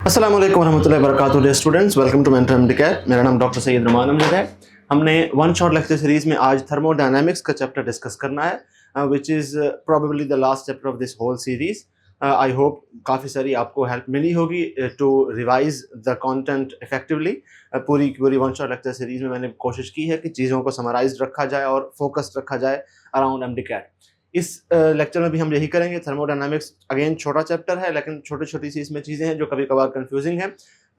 अस्सलाम वालेकुम वरहमतुल्लाहि वबरकातुहू। Dear students, welcome to mentor MDCare. मेरा नाम डॉक्टर सैयद रुमान अमजद है। हमने वन शॉट लेक्चर सीरीज में आज थर्मोडायनामिक्स का चैप्टर डिस्कस करना है, which is probably the last chapter of this whole series. I hope काफ़ी सारी आपको हेल्प मिली होगी to revise the content effectively. पूरी वन शॉट लेक्चर सीरीज में मैंने कोशिश की है कि चीज़ों को समराइज रखा जाए और फोकस्ड रखा जाए अराउंड एमडीकेयर। इस लेक्चर में भी हम यही करेंगे। थर्मोडायनामिक्स अगेन छोटा चैप्टर है, लेकिन छोटी छोटी सी इसमें चीज़ें हैं जो कभी कभार कंफ्यूजिंग है।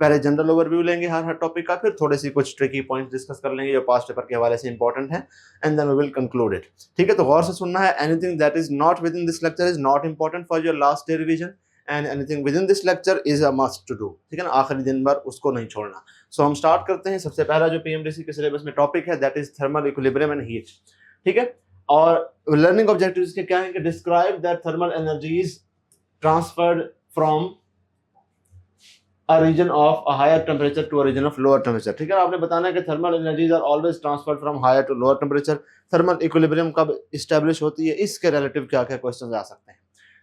पहले जनरल ओवरव्यू लेंगे हर टॉपिक का, फिर थोड़ी सी कुछ ट्रिकी पॉइंट्स डिस्कस कर लेंगे जो पास्ट पेपर के हवाले से इंपॉर्टेंट है, and then we will conclude it. ठीक है, तो गौर से सुनना है। Anything that is not within this lecture is not important for your last day revision, and anything within this lecture is a must to do. ठीक है ना, आखिरी दिन भर उसको नहीं छोड़ना। सो हम स्टार्ट करते हैं। सबसे पहला जो पीएमडीसी के सिलेबस में टॉपिक है that is thermal equilibrium and heat. ठीक है, और लर्निंग ऑब्जेक्टिव्स के क्या है कि describe that thermal energies transferred from a region of a higher temperature to a region of lower temperature. ठीक है, आपने बताना है कि thermal energies are always transferred from higher to lower temperature. Thermal equilibrium कब इस्टेब्लिश होती है, इसके रिलेटिव क्या क्या क्वेश्चन आ सकते हैं।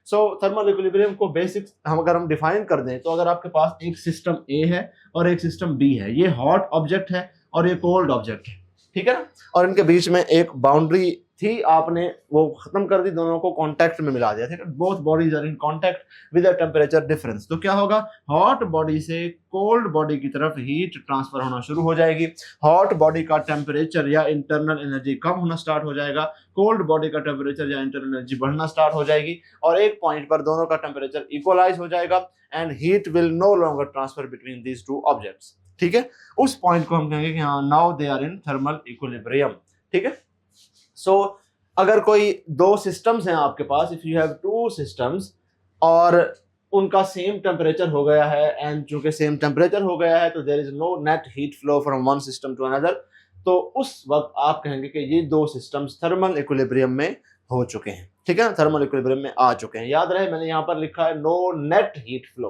सो थर्मल इक्विलिब्रियम को बेसिक अगर हम डिफाइन कर दें, तो अगर आपके पास एक सिस्टम ए है और एक सिस्टम बी है, ये हॉट ऑब्जेक्ट है और ये कोल्ड ऑब्जेक्ट है, ठीक है ना, और इनके बीच में एक बाउंड्री थी, आपने वो खत्म कर दी, दोनों को कांटेक्ट में मिला दिया। ठीक है, both bodies are in contact with a temperature difference. तो क्या होगा, हॉट बॉडी से कोल्ड बॉडी की तरफ हीट ट्रांसफर होना शुरू हो जाएगी। हॉट बॉडी का टेम्परेचर या इंटरनल एनर्जी कम होना स्टार्ट हो जाएगा, कोल्ड बॉडी का टेम्परेचर या इंटरनल एनर्जी बढ़ना स्टार्ट हो जाएगी, और एक पॉइंट पर दोनों का टेम्परेचर इक्वलाइज हो जाएगा and heat will no longer transfer between these two objects. ठीक है, उस पॉइंट को हम कहेंगे कि हाँ, now they are in thermal equilibrium. ठीक है, सो अगर कोई दो सिस्टम्स हैं आपके पास, if you have two systems और उनका सेम टेम्परेचर हो गया है, एंड चूंकि सेम टेम्परेचर हो गया है तो there is no net heat flow from one system to another, तो उस वक्त आप कहेंगे कि ये दो सिस्टम्स थर्मल इक्विलिब्रियम में हो चुके हैं। ठीक है, थर्मल इक्विलिब्रियम में आ चुके हैं। याद रहे, मैंने यहाँ पर लिखा है no net heat flow.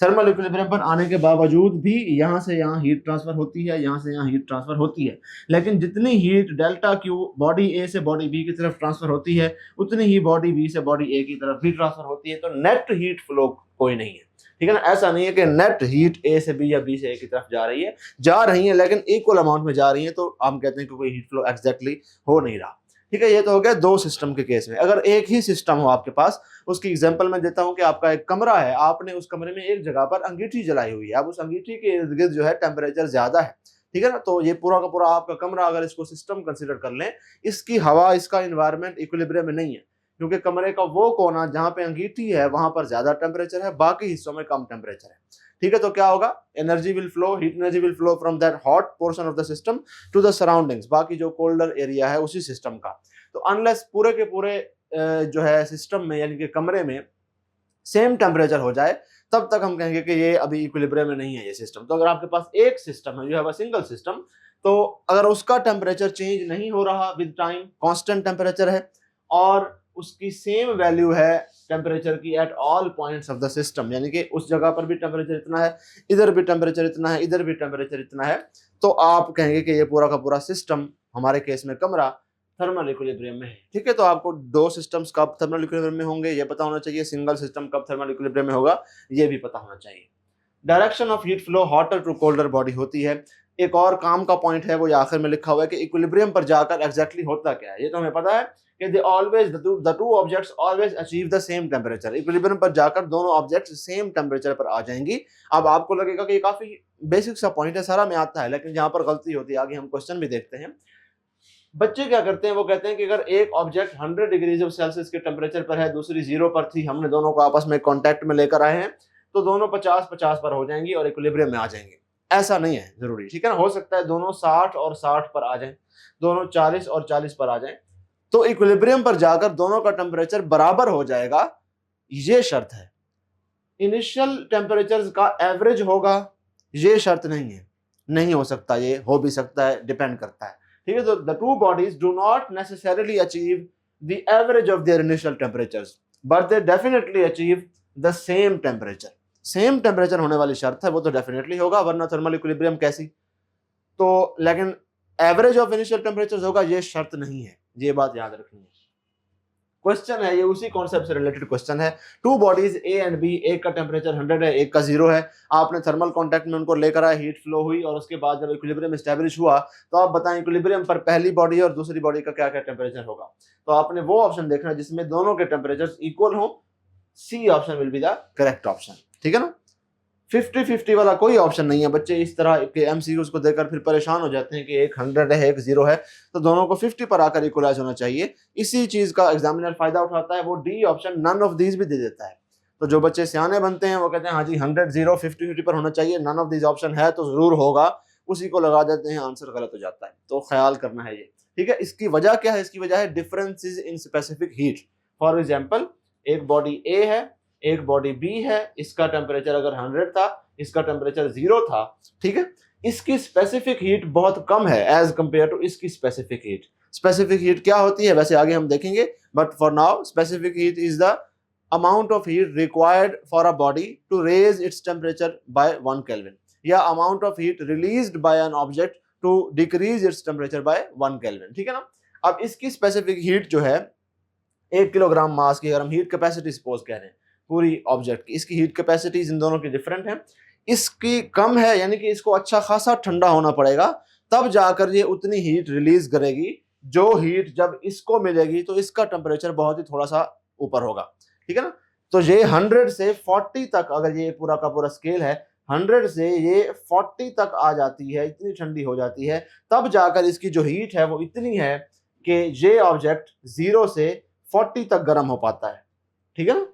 Thermal equilibrium पर आने के बावजूद भी यहाँ से यहाँ हीट ट्रांसफर होती है, यहाँ से यहाँ हीट ट्रांसफर होती है, लेकिन जितनी हीट डेल्टा क्यू बॉडी ए से बॉडी बी की तरफ ट्रांसफर होती है, उतनी ही बॉडी बी से बॉडी ए की तरफ भी ट्रांसफर होती है। तो नेट हीट फ्लो कोई नहीं है। ठीक है ना, ऐसा नहीं है कि नेट हीट ए से बी या बी से ए की तरफ जा रही है, जा रही है लेकिन इक्वल अमाउंट में जा रही है, तो हम कहते हैं कि कोई हीट फ्लो एग्जैक्टली हो नहीं रहा। ठीक है, ये तो हो गया दो सिस्टम के केस में। अगर एक ही सिस्टम हो आपके पास, उसकी एग्जांपल मैं देता हूं कि आपका एक कमरा है, आपने उस कमरे में एक जगह पर अंगीठी जलाई हुई है, अब उस अंगीठी के इर्द गिर्द जो है टेम्परेचर ज्यादा है। ठीक है ना, तो ये पूरा का पूरा आपका कमरा, अगर इसको सिस्टम कंसिडर कर लें, इसकी हवा, इसका इन्वायरमेंट इक्विलिब्रियम में नहीं है, क्योंकि कमरे का वो कोना जहां पे अंगीठी है वहां पर ज्यादा टेम्परेचर है, बाकी हिस्सों में कम टेम्परेचर है। ठीक है, तो क्या होगा, energy will flow, heat energy will flow from that hot portion of the system to the surroundings, बाकी जो कोल्डर एरिया है उसी सिस्टम का। तो अनलेस पूरे के पूरे जो है सिस्टम में, यानी कि कमरे में सेम टेम्परेचर हो जाए, तब तक हम कहेंगे कि ये अभी इक्विलिब्रियम में नहीं है ये सिस्टम। तो अगर आपके पास एक सिस्टम है, you have a single system, तो अगर उसका टेम्परेचर चेंज नहीं हो रहा विद टाइम, कांस्टेंट टेम्परेचर है, और उसकी सेम वैल्यू है टेम्परेचर की at all points of the system, यानी कि उस जगह पर भी टेम्परेचर इतना है, इधर भी टेम्परेचर इतना है, इधर भी टेम्परेचर इतना है, तो आप कहेंगे कि ये पूरा का पूरा सिस्टम, हमारे केस में कमरा, थर्मल इक्विलिब्रियम में है। ठीक है, तो आपको दो सिस्टम्स कब थर्मल इक्विलिब्रियम में होंगे ये पता होना चाहिए, सिंगल सिस्टम कब थर्मल इक्विलिब्रियम में होगा ये भी पता होना चाहिए। Direction of heat flow hotter to colder body होती है। एक और काम का पॉइंट है, वो आखिर में लिखा हुआ है कि इक्विलिब्रियम पर जाकर एग्जैक्टली होता क्या है। ये तो हमें पता है कि the two objects always achieve the same temperature. Equilibrium पर जाकर दोनों ऑब्जेक्ट्स सेम टेम्परेचर पर आ जाएंगी। अब आपको लगेगा कि ये काफी बेसिक सा पॉइंट है, सारा में आता है, लेकिन जहां पर गलती होती है, आगे हम क्वेश्चन भी देखते हैं। बच्चे क्या करते हैं, वो कहते हैं कि अगर एक ऑब्जेक्ट 100 डिग्री सेल्सियस के टेम्परेचर पर है, दूसरी 0 पर थी, हमने दोनों को आपस में कांटेक्ट में लेकर आए हैं, तो दोनों 50-50 पर हो जाएंगी और इक्विलिब्रियम में आ जाएंगे। ऐसा नहीं है जरूरी। ठीक है ना, हो सकता है दोनों 60 और 60 पर आ जाएं, दोनों 40 और 40 पर आ जाएं, तो इक्विलिब्रियम पर जाकर दोनों का टेम्परेचर बराबर हो जाएगा, ये शर्त है। इनिशियल टेम्परेचर का एवरेज होगा, ये शर्त नहीं है, नहीं हो सकता, ये हो भी सकता है, डिपेंड करता है। ठीक है, तो the two bodies do not necessarily achieve the average of their initial temperatures, but they definitely achieve the same temperature. Same temperature होने वाली शर्त है, वो तो डेफिनेटली होगा, वरना थर्मल इक्विलिब्रियम कैसी। तो लेकिन एवरेज ऑफ इनिशियल टेम्परेचर होगा, ये शर्त नहीं है, ये बात याद रखनी है। क्वेश्चन है ये उसी कॉन्सेप्ट से रिलेटेड क्वेश्चन है। Two bodies A and B, एक का टेम्परेचर 100 है, एक का 0 है। आपने थर्मल कांटेक्ट में उनको लेकर आए, हीट फ्लो हुई और उसके बाद जब इक्विलिब्रियम एस्टैब्लिश हुआ तो आप बताएं इक्विलिब्रियम पर पहली बॉडी और दूसरी बॉडी का क्या क्या टेम्परेचर होगा। तो आपने वो ऑप्शन देखना है जिसमें दोनों के टेम्परेचर इक्वल हो। C option will be the correct option, ठीक है ना। 50-50 वाला कोई ऑप्शन नहीं है। बच्चे इस तरह के एमसीक्यूज को देखकर फिर परेशान हो जाते हैं कि एक 100 है एक 0 है, तो दोनों को 50 पर आकर इक्वलाइज होना चाहिए। इसी चीज का एग्जामिनर फायदा उठाता है, वो D option none of these भी दे देता है। तो जो बच्चे सियाने बनते हैं वो कहते हैं हाँ जी 100 0 50-50 पर होना चाहिए, नन ऑफ दीज ऑप्शन है तो जरूर होगा, उसी को लगा देते हैं, आंसर गलत हो जाता है। तो ख्याल करना है ये, ठीक है। इसकी वजह क्या है? इसकी वजह है differences in specific heat. For example, एक बॉडी ए है, एक बॉडी बी है, इसका टेम्परेचर अगर 100 था, इसका टेम्परेचर 0 था, ठीक है। इसकी स्पेसिफिक हीट बहुत कम है एज कंपेयर टू इसकी स्पेसिफिक हीट। स्पेसिफिक हीट क्या होती है वैसे आगे हम देखेंगे, but for now specific heat is the amount of heat required for a body to raise its temperature by 1 kelvin, या amount of heat released by an object to decrease its temperature by 1 kelvin, ठीक है ना। अब इसकी specific heat जो है 1 kilogram mass की, अगर हम हीट कैपेसिटी सपोज कह रहे हैं पूरी ऑब्जेक्ट की, इसकी हीट कैपेसिटीज इन दोनों की डिफरेंट है। इसकी कम है यानी कि इसको अच्छा खासा ठंडा होना पड़ेगा, तब जाकर ये उतनी हीट रिलीज करेगी जो हीट जब इसको मिलेगी तो इसका टेम्परेचर बहुत ही थोड़ा सा ऊपर होगा, ठीक है ना। तो ये 100 से 40 तक, अगर ये पूरा का पूरा स्केल है 100 से ये 40 तक आ जाती है, इतनी ठंडी हो जाती है, तब जाकर इसकी जो हीट है वो इतनी है कि ये ऑब्जेक्ट 0 से 40 तक गर्म हो पाता है, ठीक है ना।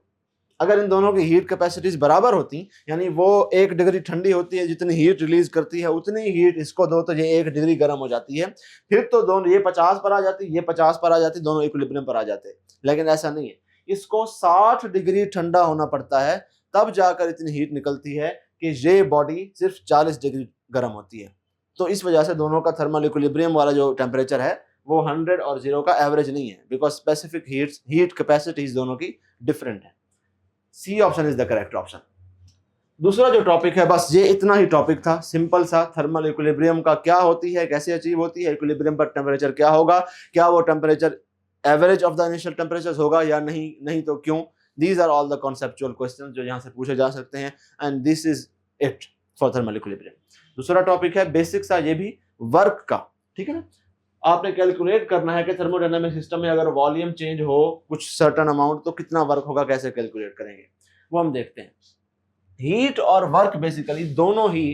अगर इन दोनों की हीट कैपेसिटीज बराबर होती, यानी वो 1 डिग्री ठंडी होती है, जितनी हीट रिलीज करती है उतनी हीट इसको दो तो ये 1 डिग्री गर्म हो जाती है, फिर तो दोनों ये 50 पर आ जाती, ये 50 पर आ जाती, दोनों इक्विलिब्रियम पर आ जाते। लेकिन ऐसा नहीं है, इसको 60 डिग्री ठंडा होना पड़ता है, तब जाकर इतनी हीट निकलती है कि ये बॉडी सिर्फ 40 डिग्री गर्म होती है। तो इस वजह से दोनों का थर्मल इक्विलिब्रियम वाला जो टेम्परेचर है वो 100 और 0 का एवरेज नहीं है, बिकॉज स्पेसिफिक हीट कैपेसिटीज दोनों की डिफरेंट है। C option is the correct option. दूसरा जो टॉपिक है, बस ये इतना ही टॉपिक था, सिंपल सा, थर्मल इक्विलिब्रियम का क्या होती है, कैसे अचीव होती है, इक्विलिब्रियम पर टेम्परेचर क्या होगा, क्या वो temperature average of the initial temperature होगा या नहीं तो क्यों। These are all the conceptual question जो यहाँ से पूछे जा सकते हैं, and this is it for thermal equilibrium. दूसरा टॉपिक है बेसिक सा, ये भी वर्क का, ठीक है ना। आपने कैलकुलेट करना है कि थर्मोडायनामिक सिस्टम में अगर वॉल्यूम चेंज हो कुछ सर्टेन अमाउंट तो कितना वर्क होगा, कैसे कैलकुलेट करेंगे वो हम देखते हैं। हीट और वर्क बेसिकली दोनों ही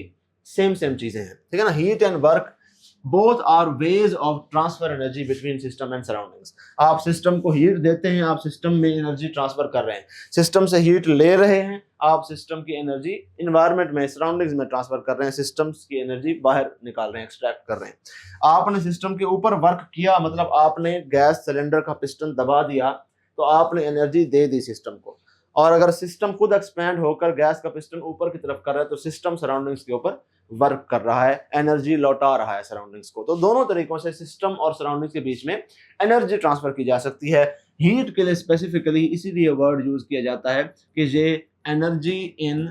सेम चीजें हैं, ठीक है ना। Heat and work both are ways of transfer energy between system and surroundings. आप सिस्टम को हीट देते हैं, आप सिस्टम में एनर्जी ट्रांसफर कर रहे हैं, सिस्टम से हीट ले रहे हैं, आप सिस्टम की एनर्जी इन्वायरमेंट में सराउंडिंग्स में ट्रांसफर कर रहे हैं, सिस्टम्स की एनर्जी बाहर निकाल रहे हैं, एक्सट्रैक्ट कर रहे हैं। आपने सिस्टम के ऊपर वर्क किया, मतलब आपने गैस सिलेंडर का पिस्टन दबा दिया तो आपने एनर्जी दे दी सिस्टम को, और अगर सिस्टम खुद एक्सपैंड होकर गैस का पिस्टन ऊपर की तरफ कर रहा है तो सिस्टम सराउंडिंग्स के ऊपर वर्क कर रहा है, एनर्जी लौटा रहा है सराउंडिंग्स को। तो दोनों तरीकों से सिस्टम और सराउंडिंग्स के बीच में एनर्जी ट्रांसफर की जा सकती है। हीट के लिए स्पेसिफिकली इसीलिए वर्ड यूज किया जाता है कि ये एनर्जी इन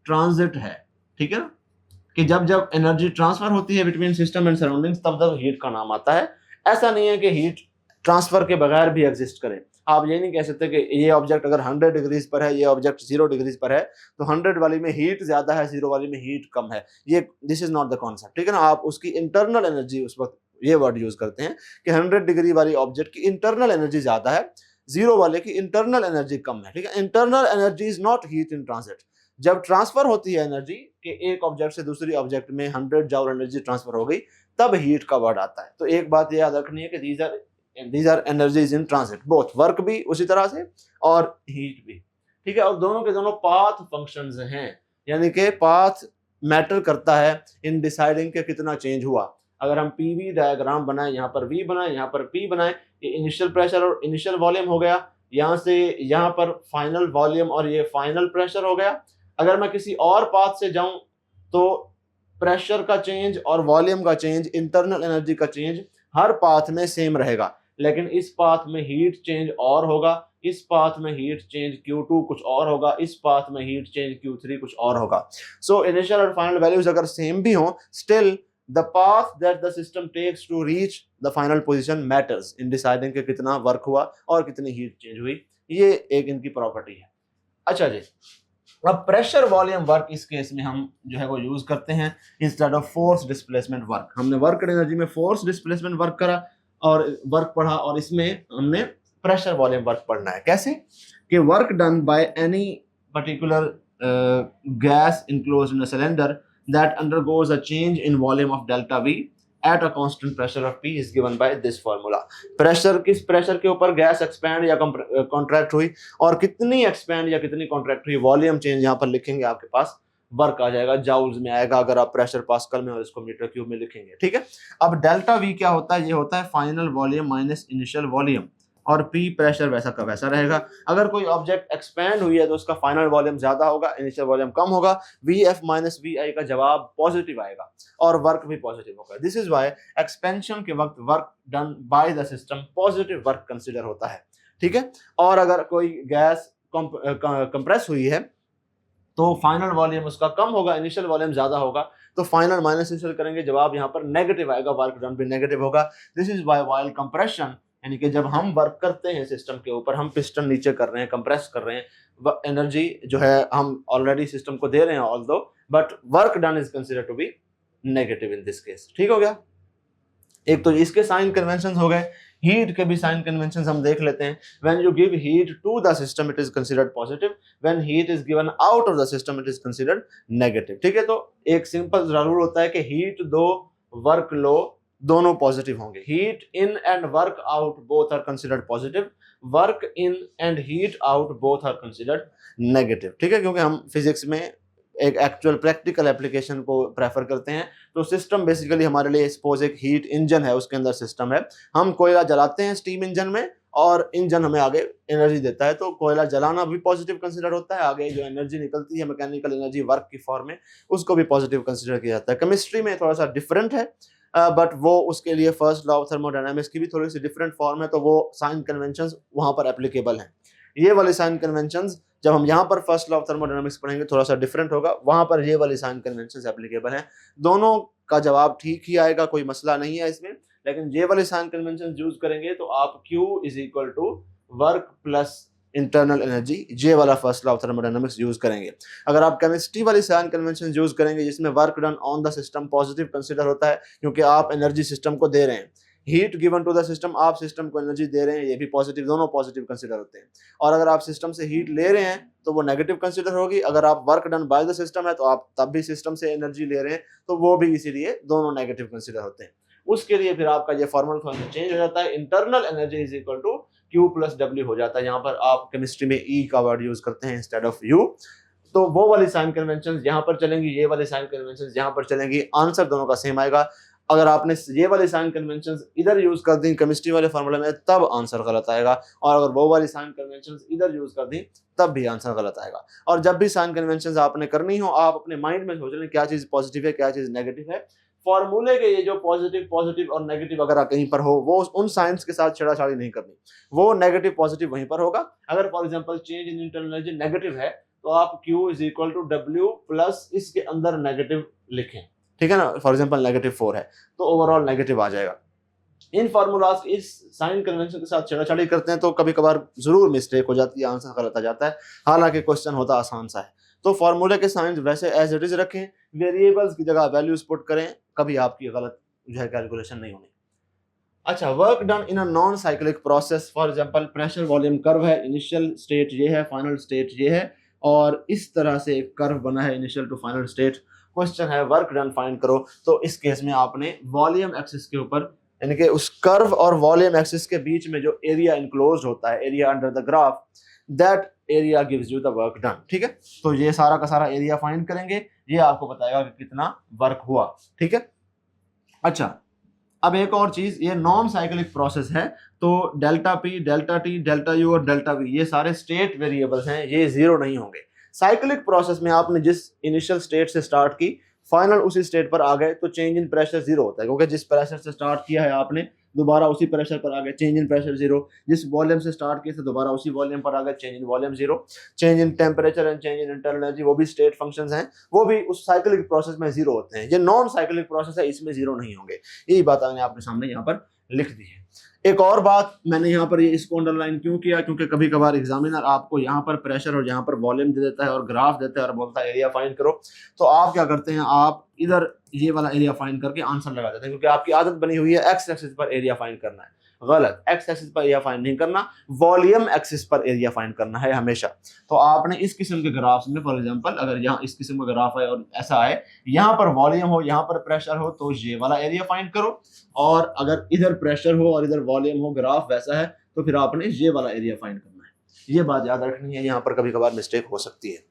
ट्रांजिट है, ठीक है ना, कि जब जब एनर्जी ट्रांसफर होती है बिटवीन सिस्टम एंड सराउंडिंग्स तब तब हीट का नाम आता है। ऐसा नहीं है कि हीट ट्रांसफर के बगैर भी एग्जिस्ट करे। आप ये नहीं कह सकते कि ये ऑब्जेक्ट अगर 100 डिग्रीज पर है, ये ऑब्जेक्ट 0 डिग्रीज पर है, तो 100 वाली में हीट ज्यादा है, 0 वाली में हीट कम है। ये this is not the concept, ठीक है ना। आप उसकी इंटरनल एनर्जी उस वक्त ये वर्ड यूज करते हैं कि 100 डिग्री वाली ऑब्जेक्ट की इंटरनल एनर्जी ज्यादा है, 0 वाले की इंटरनल एनर्जी कम है, ठीक है। Internal energy is not heat in transit. जब ट्रांसफर होती है एनर्जी कि एक ऑब्जेक्ट से दूसरी ऑब्जेक्ट में 100 जूल एनर्जी ट्रांसफर हो गई, तब हीट का वर्ड आता है। तो एक बात ये याद रखनी है कि these are energies in transit, both work भी उसी तरह से और हीट भी, ठीक है। और दोनों के दोनों पाथ फंक्शंस हैं, यानी कि पाथ मैटर करता है इन डिसाइडिंग के कितना चेंज हुआ। अगर हम पीवी डायग्राम बनाएं, यहाँ पर वी बनाएं, यहाँ पर पी बनाएं, ये इनिशियल प्रेशर और इनिशियल वॉल्यूम हो गया, यहाँ से यहाँ पर फाइनल वॉल्यूम और ये फाइनल प्रेशर हो गया। अगर मैं किसी और पाथ से जाऊं तो प्रेशर का चेंज और वॉल्यूम का चेंज, इंटरनल एनर्जी का चेंज हर पाथ में सेम रहेगा, लेकिन इस पाथ में हीट चेंज और होगा, इस पाथ में हीट चेंज Q2 कुछ और होगा, इस पाथ में हीट चेंज Q3 कुछ और होगा। सो इनिशियल और फाइनल वैल्यूज अगर सेम भी हों, still the path that the system takes to reach the final position matters in deciding कि कितना वर्क हुआ और कितनी हीट चेंज हुई। ये एक इनकी प्रॉपर्टी है। अच्छा जी, अब प्रेशर वॉल्यूम वर्क इस केस में हम जो है वो यूज करते हैं instead of force displacement work. हमने वर्क एनर्जी में फोर्स डिस्प्लेसमेंट वर्क करा और वर्क पढ़ा, और इसमें हमने प्रेशर वॉल्यूम वर्क पढ़ना है। कैसे कि work done by any particular gas enclosed in a cylinder that undergoes a change in volume of delta V at a constant pressure of P is given by this formula। Pressure, किस pressure के ऊपर gas expand या contract हुई और कितनी expand या कितनी contract हुई, वॉल्यूम चेंज यहाँ पर लिखेंगे, आपके पास वर्क आ जाएगा, जाउल्स में आएगा अगर आप प्रेशर पास्कल में और इसको मीटर क्यूब में लिखेंगे। ठीक है, अब डेल्टा वी क्या होता है? ये होता है final volume minus initial volume, और पी प्रेशर वैसा का वैसा रहेगा। अगर कोई ऑब्जेक्ट एक्सपैंड हुई है तो उसका फाइनल वॉल्यूम ज्यादा होगा, इनिशियल वॉल्यूम कम होगा, वी एफ माइनस वी आई का जवाब पॉजिटिव आएगा और वर्क भी पॉजिटिव होगा। दिस इज वाई एक्सपेंशन के वक्त work done by the system positive work consider होता है। ठीक है, और अगर कोई गैस कंप्रेस हुई है तो फाइनल वॉल्यूम उसका कम होगा, इनिशियल वॉल्यूम ज्यादा होगा, तो फाइनल माइनस इनिशियल करेंगे, जवाब यहाँ पर नेगेटिव आएगा, वर्क डन भी नेगेटिव होगा। This is why while compression, यानी कि जब हम वर्क करते हैं सिस्टम के ऊपर, हम पिस्टन नीचे कर रहे हैं, कंप्रेस कर रहे हैं, एनर्जी जो है हम ऑलरेडी सिस्टम को दे रहे हैं although, but work done is considered to be negative in this case. ठीक हो गया, एक तो इसके साइन कन्वेंशन हो गए। हीट के भी साइन कन्वेंशन हम देख लेते हैं। When you give heat to the system it is considered positive, when heat is given out of the system it is considered negative. ठीक है, तो एक सिंपल रूल होता है कि हीट दो वर्क लो दोनों पॉजिटिव होंगे। Heat in and work out both are considered positive, work in and heat out both are considered negative. ठीक है, क्योंकि हम फिजिक्स में एक एक्चुअल प्रैक्टिकल एप्लीकेशन को प्रेफर करते हैं। तो सिस्टम बेसिकली हमारे लिए सपोज एक हीट इंजन है, उसके अंदर सिस्टम है, हम कोयला जलाते हैं स्टीम इंजन में और इंजन हमें आगे एनर्जी देता है, तो कोयला जलाना भी पॉजिटिव कंसीडर होता है। आगे जो एनर्जी निकलती है मैकेनिकल एनर्जी वर्क की फॉर्म में, उसको भी पॉजिटिव कंसीडर किया जाता है। केमिस्ट्री में थोड़ा सा डिफरेंट है, बट वो उसके लिए फर्स्ट लॉ ऑफ थर्मोडायनामिक्स की भी थोड़ी सी डिफरेंट फॉर्म है, तो वो साइन कन्वेंशंस वहां पर एप्लीकेबल हैं। ये वाले साइन कन्वेंशंस जब हम यहाँ पर फर्स्ट लॉ ऑफ थर्मोडायनामिक्स पढ़ेंगे थोड़ा सा डिफरेंट होगा, वहां पर ये वाले साइन कन्वेंशंस एप्लीकेबल हैं। दोनों का जवाब ठीक ही आएगा, कोई मसला नहीं है इसमें, लेकिन ये वाले साइन कन्वेंशन यूज करेंगे तो आप Q is equal to work plus internal energy, जे वाला first law of thermodynamics use करेंगे। अगर आप केमिस्ट्री वाली साइन कन्वेंशन यूज करेंगे जिसमें work done on the system positive consider होता है, क्योंकि आप एनर्जी सिस्टम को दे रहे हैं, heat given to the system, आप सिस्टम को एनर्जी दे रहे हैं, ये भी पॉजिटिव, दोनों पॉजिटिव कंसीडर होते हैं। और अगर आप सिस्टम से हीट ले रहे हैं तो वो नेगेटिव कंसीडर होगी, अगर आप work done by the system है तो आप तब भी सिस्टम से एनर्जी ले रहे हैं, तो वो भी इसीलिए दोनों नेगेटिव कंसीडर होते हैं। उसके लिए फिर आपका ये फॉर्मूला थोड़ा सा चेंज हो जाता है, internal energy is equal to Q plus W हो जाता है। यहाँ पर आप केमिस्ट्री में E का वर्ड यूज करते हैं इंस्टेड ऑफ U, तो वो वाली साइन कन्वेंशन यहाँ पर चलेंगी, ये वाली साइन कन्वेंशन यहाँ पर चलेंगी, आंसर दोनों का सेम आएगा। अगर आपने ये वाली साइन कन्वेंशन इधर यूज कर दी केमिस्ट्री वाले फॉर्मूले में तब आंसर गलत आएगा, और अगर वो वाली साइन कन्वेंशन इधर यूज कर दी तब भी आंसर गलत आएगा। और जब भी साइन कन्वेंशन आपने करनी हो, आप अपने माइंड में सोच लें क्या चीज पॉजिटिव है क्या चीज नेगेटिव है। फॉर्मूले के ये जो पॉजिटिव और नेगेटिव अगर कहीं पर हो, वो उन साइंस के साथ छेड़ाछाड़ी नहीं करनी, वो नेगेटिव पॉजिटिव वहीं पर होगा। अगर for example change in internal energy negative है तो आप Q is equal to W plus इसके अंदर नेगेटिव लिखें, ठीक है ना। फॉर एग्जांपल -4 है तो ओवरऑल नेगेटिव आ जाएगा। इन फॉर्मूलाज इस साइन कन्वेंशन के साथ छेड़ाछाड़ी करते हैं तो कभी कभार जरूर मिस्टेक हो जाती है, आंसर गलत आ जाता है, हालांकि क्वेश्चन होता आसान सा है। तो फॉर्मूले के साइंस वैसे एज इट इज रखें, वेरिएबल्स की जगह वैल्यूज पुट करें, कभी आपकी गलत जो है कैलकुलेशन नहीं होनी। अच्छा, work done in a non cyclic process, for example pressure volume curve है, इनिशियल स्टेट ये है, फाइनल स्टेट ये है, और इस तरह से एक कर्व बना है initial to final state. Question है वर्क डन फाइंड करो, तो इस केस में आपने वॉल्यूम एक्सिस के ऊपर, यानी कि उस कर्व और वॉल्यूम एक्सिस के बीच में जो एरिया इनक्लोज्ड होता है, area under the graph, that area gives you the work done. ठीक है, तो ये सारा का सारा एरिया फाइंड करेंगे, ये आपको बताएगा कि कितना वर्क हुआ। ठीक है, अच्छा अब एक और चीज, ये नॉन साइक्लिक प्रोसेस है, तो delta P, delta T, delta U और डेल्टा V ये सारे स्टेट वेरिएबल्स हैं, ये जीरो नहीं होंगे। साइक्लिक प्रोसेस में आपने जिस इनिशियल स्टेट से स्टार्ट की, फाइनल उसी स्टेट पर आ गए तो चेंज इन प्रेशर जीरो होता है, क्योंकि जिस प्रेशर से स्टार्ट किया है आपने दोबारा उसी प्रेशर पर आ गए, चेंज इन प्रेशर जीरो। जिस वॉल्यूम से स्टार्ट किया था दोबारा उसी वॉल्यूम पर आ गए, change in volume zero. Change in temperature and change in internal energy, वो भी स्टेट फंक्शंस हैं, वो भी उस साइक्लिक प्रोसेस में जीरो होते हैं। ये नॉन साइक्लिक प्रोसेस है, इसमें जीरो नहीं होंगे। यही बात मैंने आपके सामने यहाँ पर लिख दी है। एक और बात मैंने यहाँ पर ये इसको अंडरलाइन क्यों किया, क्योंकि कभी कभार एग्जामिनर आपको यहाँ पर प्रेशर और यहाँ पर वॉल्यूम दे देता है और ग्राफ देता है और बोलता है एरिया फाइंड करो, तो आप क्या करते हैं, आप इधर ये वाला एरिया फाइंड करके आंसर लगा देते हैं, क्योंकि आपकी आदत बनी हुई है एक्स एक्सिस पर एरिया फाइंड करना है। गलत, एक्स एक्सिस पर एरिया फाइंड नहीं करना, वॉल्यूम एक्सिस पर एरिया फाइंड करना है हमेशा। तो आपने इस किस्म के ग्राफ्स में फॉर एग्जांपल अगर यहाँ इस किस्म का ग्राफ है और ऐसा है, यहाँ पर वॉल्यूम हो यहाँ पर प्रेशर हो, तो ये वाला एरिया फाइंड करो, और अगर इधर प्रेशर हो और इधर वॉल्यूम हो, ग्राफ वैसा है, तो फिर आपने ये वाला एरिया फाइंड करना है। ये बात याद रखनी है, यहाँ पर कभी कभार मिस्टेक हो सकती है।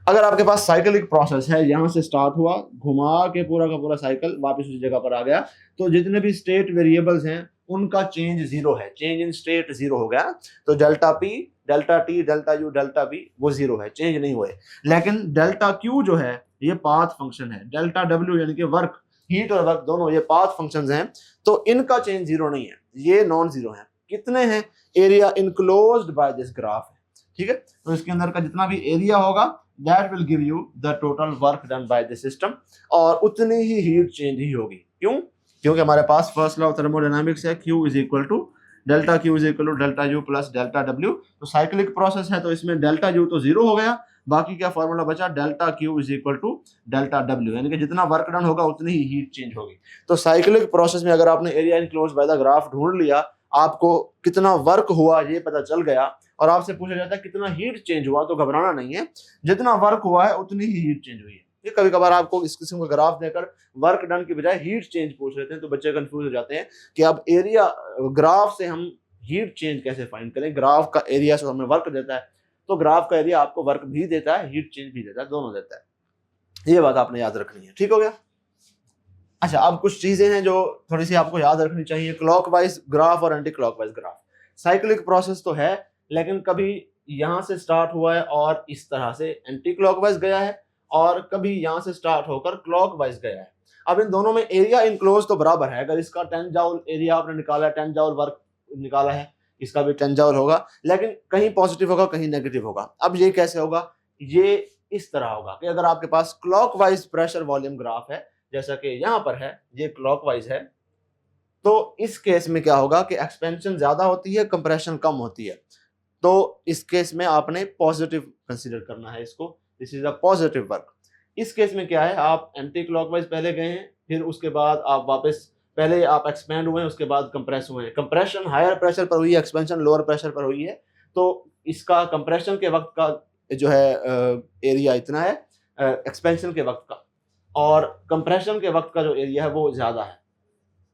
अगर आपके पास साइक्लिक प्रोसेस है, यहाँ से स्टार्ट हुआ, घुमा के पूरा का पूरा साइकिल वापस उसी जगह पर आ गया, तो जितने भी स्टेट वेरिएबल्स हैं उनका चेंज जीरो है, चेंज इन स्टेट जीरो हो गया। तो delta P, delta T, delta U, delta B वो जीरो है, चेंज नहीं हुए। लेकिन डेल्टा क्यू जो है ये पाथ फंक्शन है, डेल्टा डब्ल्यू यानी कि वर्क, हीट और वर्क दोनों ये पाथ फंक्शंस हैं, तो इनका चेंज जीरो नहीं है, ये नॉन जीरो है। कितने हैं, area enclosed by this graph है, ठीक है। तो इसके अंदर का जितना भी एरिया होगा that will give you the total work done by the system, और उतनी ही हीट चेंज ही होगी। क्यों? क्योंकि हमारे पास फर्स्ट लॉ ऑफ थर्मोडायनामिक्स है, Q is equal to delta Q is equal to delta U plus delta W। तो cyclic process है तो इसमें डेल्टा U तो जीरो हो गया, बाकी क्या फॉर्मूला बचा, delta Q is equal to delta W, यानी कि जितना वर्क डन होगा उतनी ही हीट चेंज होगी। तो साइक्लिक प्रोसेस में अगर आपने area enclosed by the graph ढूंढ लिया, आपको कितना वर्क हुआ ये पता चल गया, और आपसे पूछा जाता है कितना हीट चेंज हुआ, तो घबराना नहीं है, जितना वर्क हुआ है उतनी ही हीट चेंज हुई है। ये कभी कभार आपको इस किस्म का ग्राफ देकर वर्क डन की बजाय हीट चेंज पूछ लेते हैं, तो बच्चे कंफ्यूज हो जाते हैं कि अब एरिया ग्राफ से हम हीट चेंज कैसे फाइंड करें। ग्राफ का एरिया से हमें वर्क देता है, तो ग्राफ का एरिया आपको वर्क भी देता है, हीट चेंज भी देता है, दोनों देता है। ये बात आपने याद रखनी है, ठीक हो गया। अच्छा, अब कुछ चीजें हैं जो थोड़ी सी आपको याद रखनी चाहिए, क्लॉकवाइज ग्राफ और anti clockwise graph. Cyclic process तो है, लेकिन कभी यहां से स्टार्ट हुआ है और इस तरह से एंटी क्लॉकवाइज गया है, और कभी यहां से स्टार्ट होकर क्लॉकवाइज गया है। अब इन दोनों में एरिया इनक्लोज तो बराबर है, अगर इसका 10 जूल एरिया आपने निकाला है, 10 जूल वर्क निकाला है, इसका भी 10 जूल होगा, लेकिन कहीं पॉजिटिव होगा कहीं नेगेटिव होगा। अब ये कैसे होगा, ये इस तरह होगा कि अगर आपके पास क्लॉकवाइज प्रेशर वॉल्यूम ग्राफ है, जैसा कि यहां पर है, ये क्लॉकवाइज है, तो इस केस में क्या होगा कि एक्सपेंशन ज्यादा होती है, कंप्रेशन कम होती है। तो इस केस में आपने पॉजिटिव कंसीडर करना है इसको, this is a positive work. इस केस में क्या है, आप एंटी क्लॉकवाइज पहले गए हैं, फिर उसके बाद आप वापस, पहले आप एक्सपेंड हुए हैं, उसके बाद कंप्रेस हुए हैं। कंप्रेशन हायर प्रेशर पर हुई है, एक्सपेंशन लोअर प्रेशर पर हुई है, तो इसका कंप्रेशन के वक्त का जो है एरिया इतना है एक्सपेंशन के वक्त का, और कंप्रेशन के वक्त का जो एरिया है वो ज्यादा है।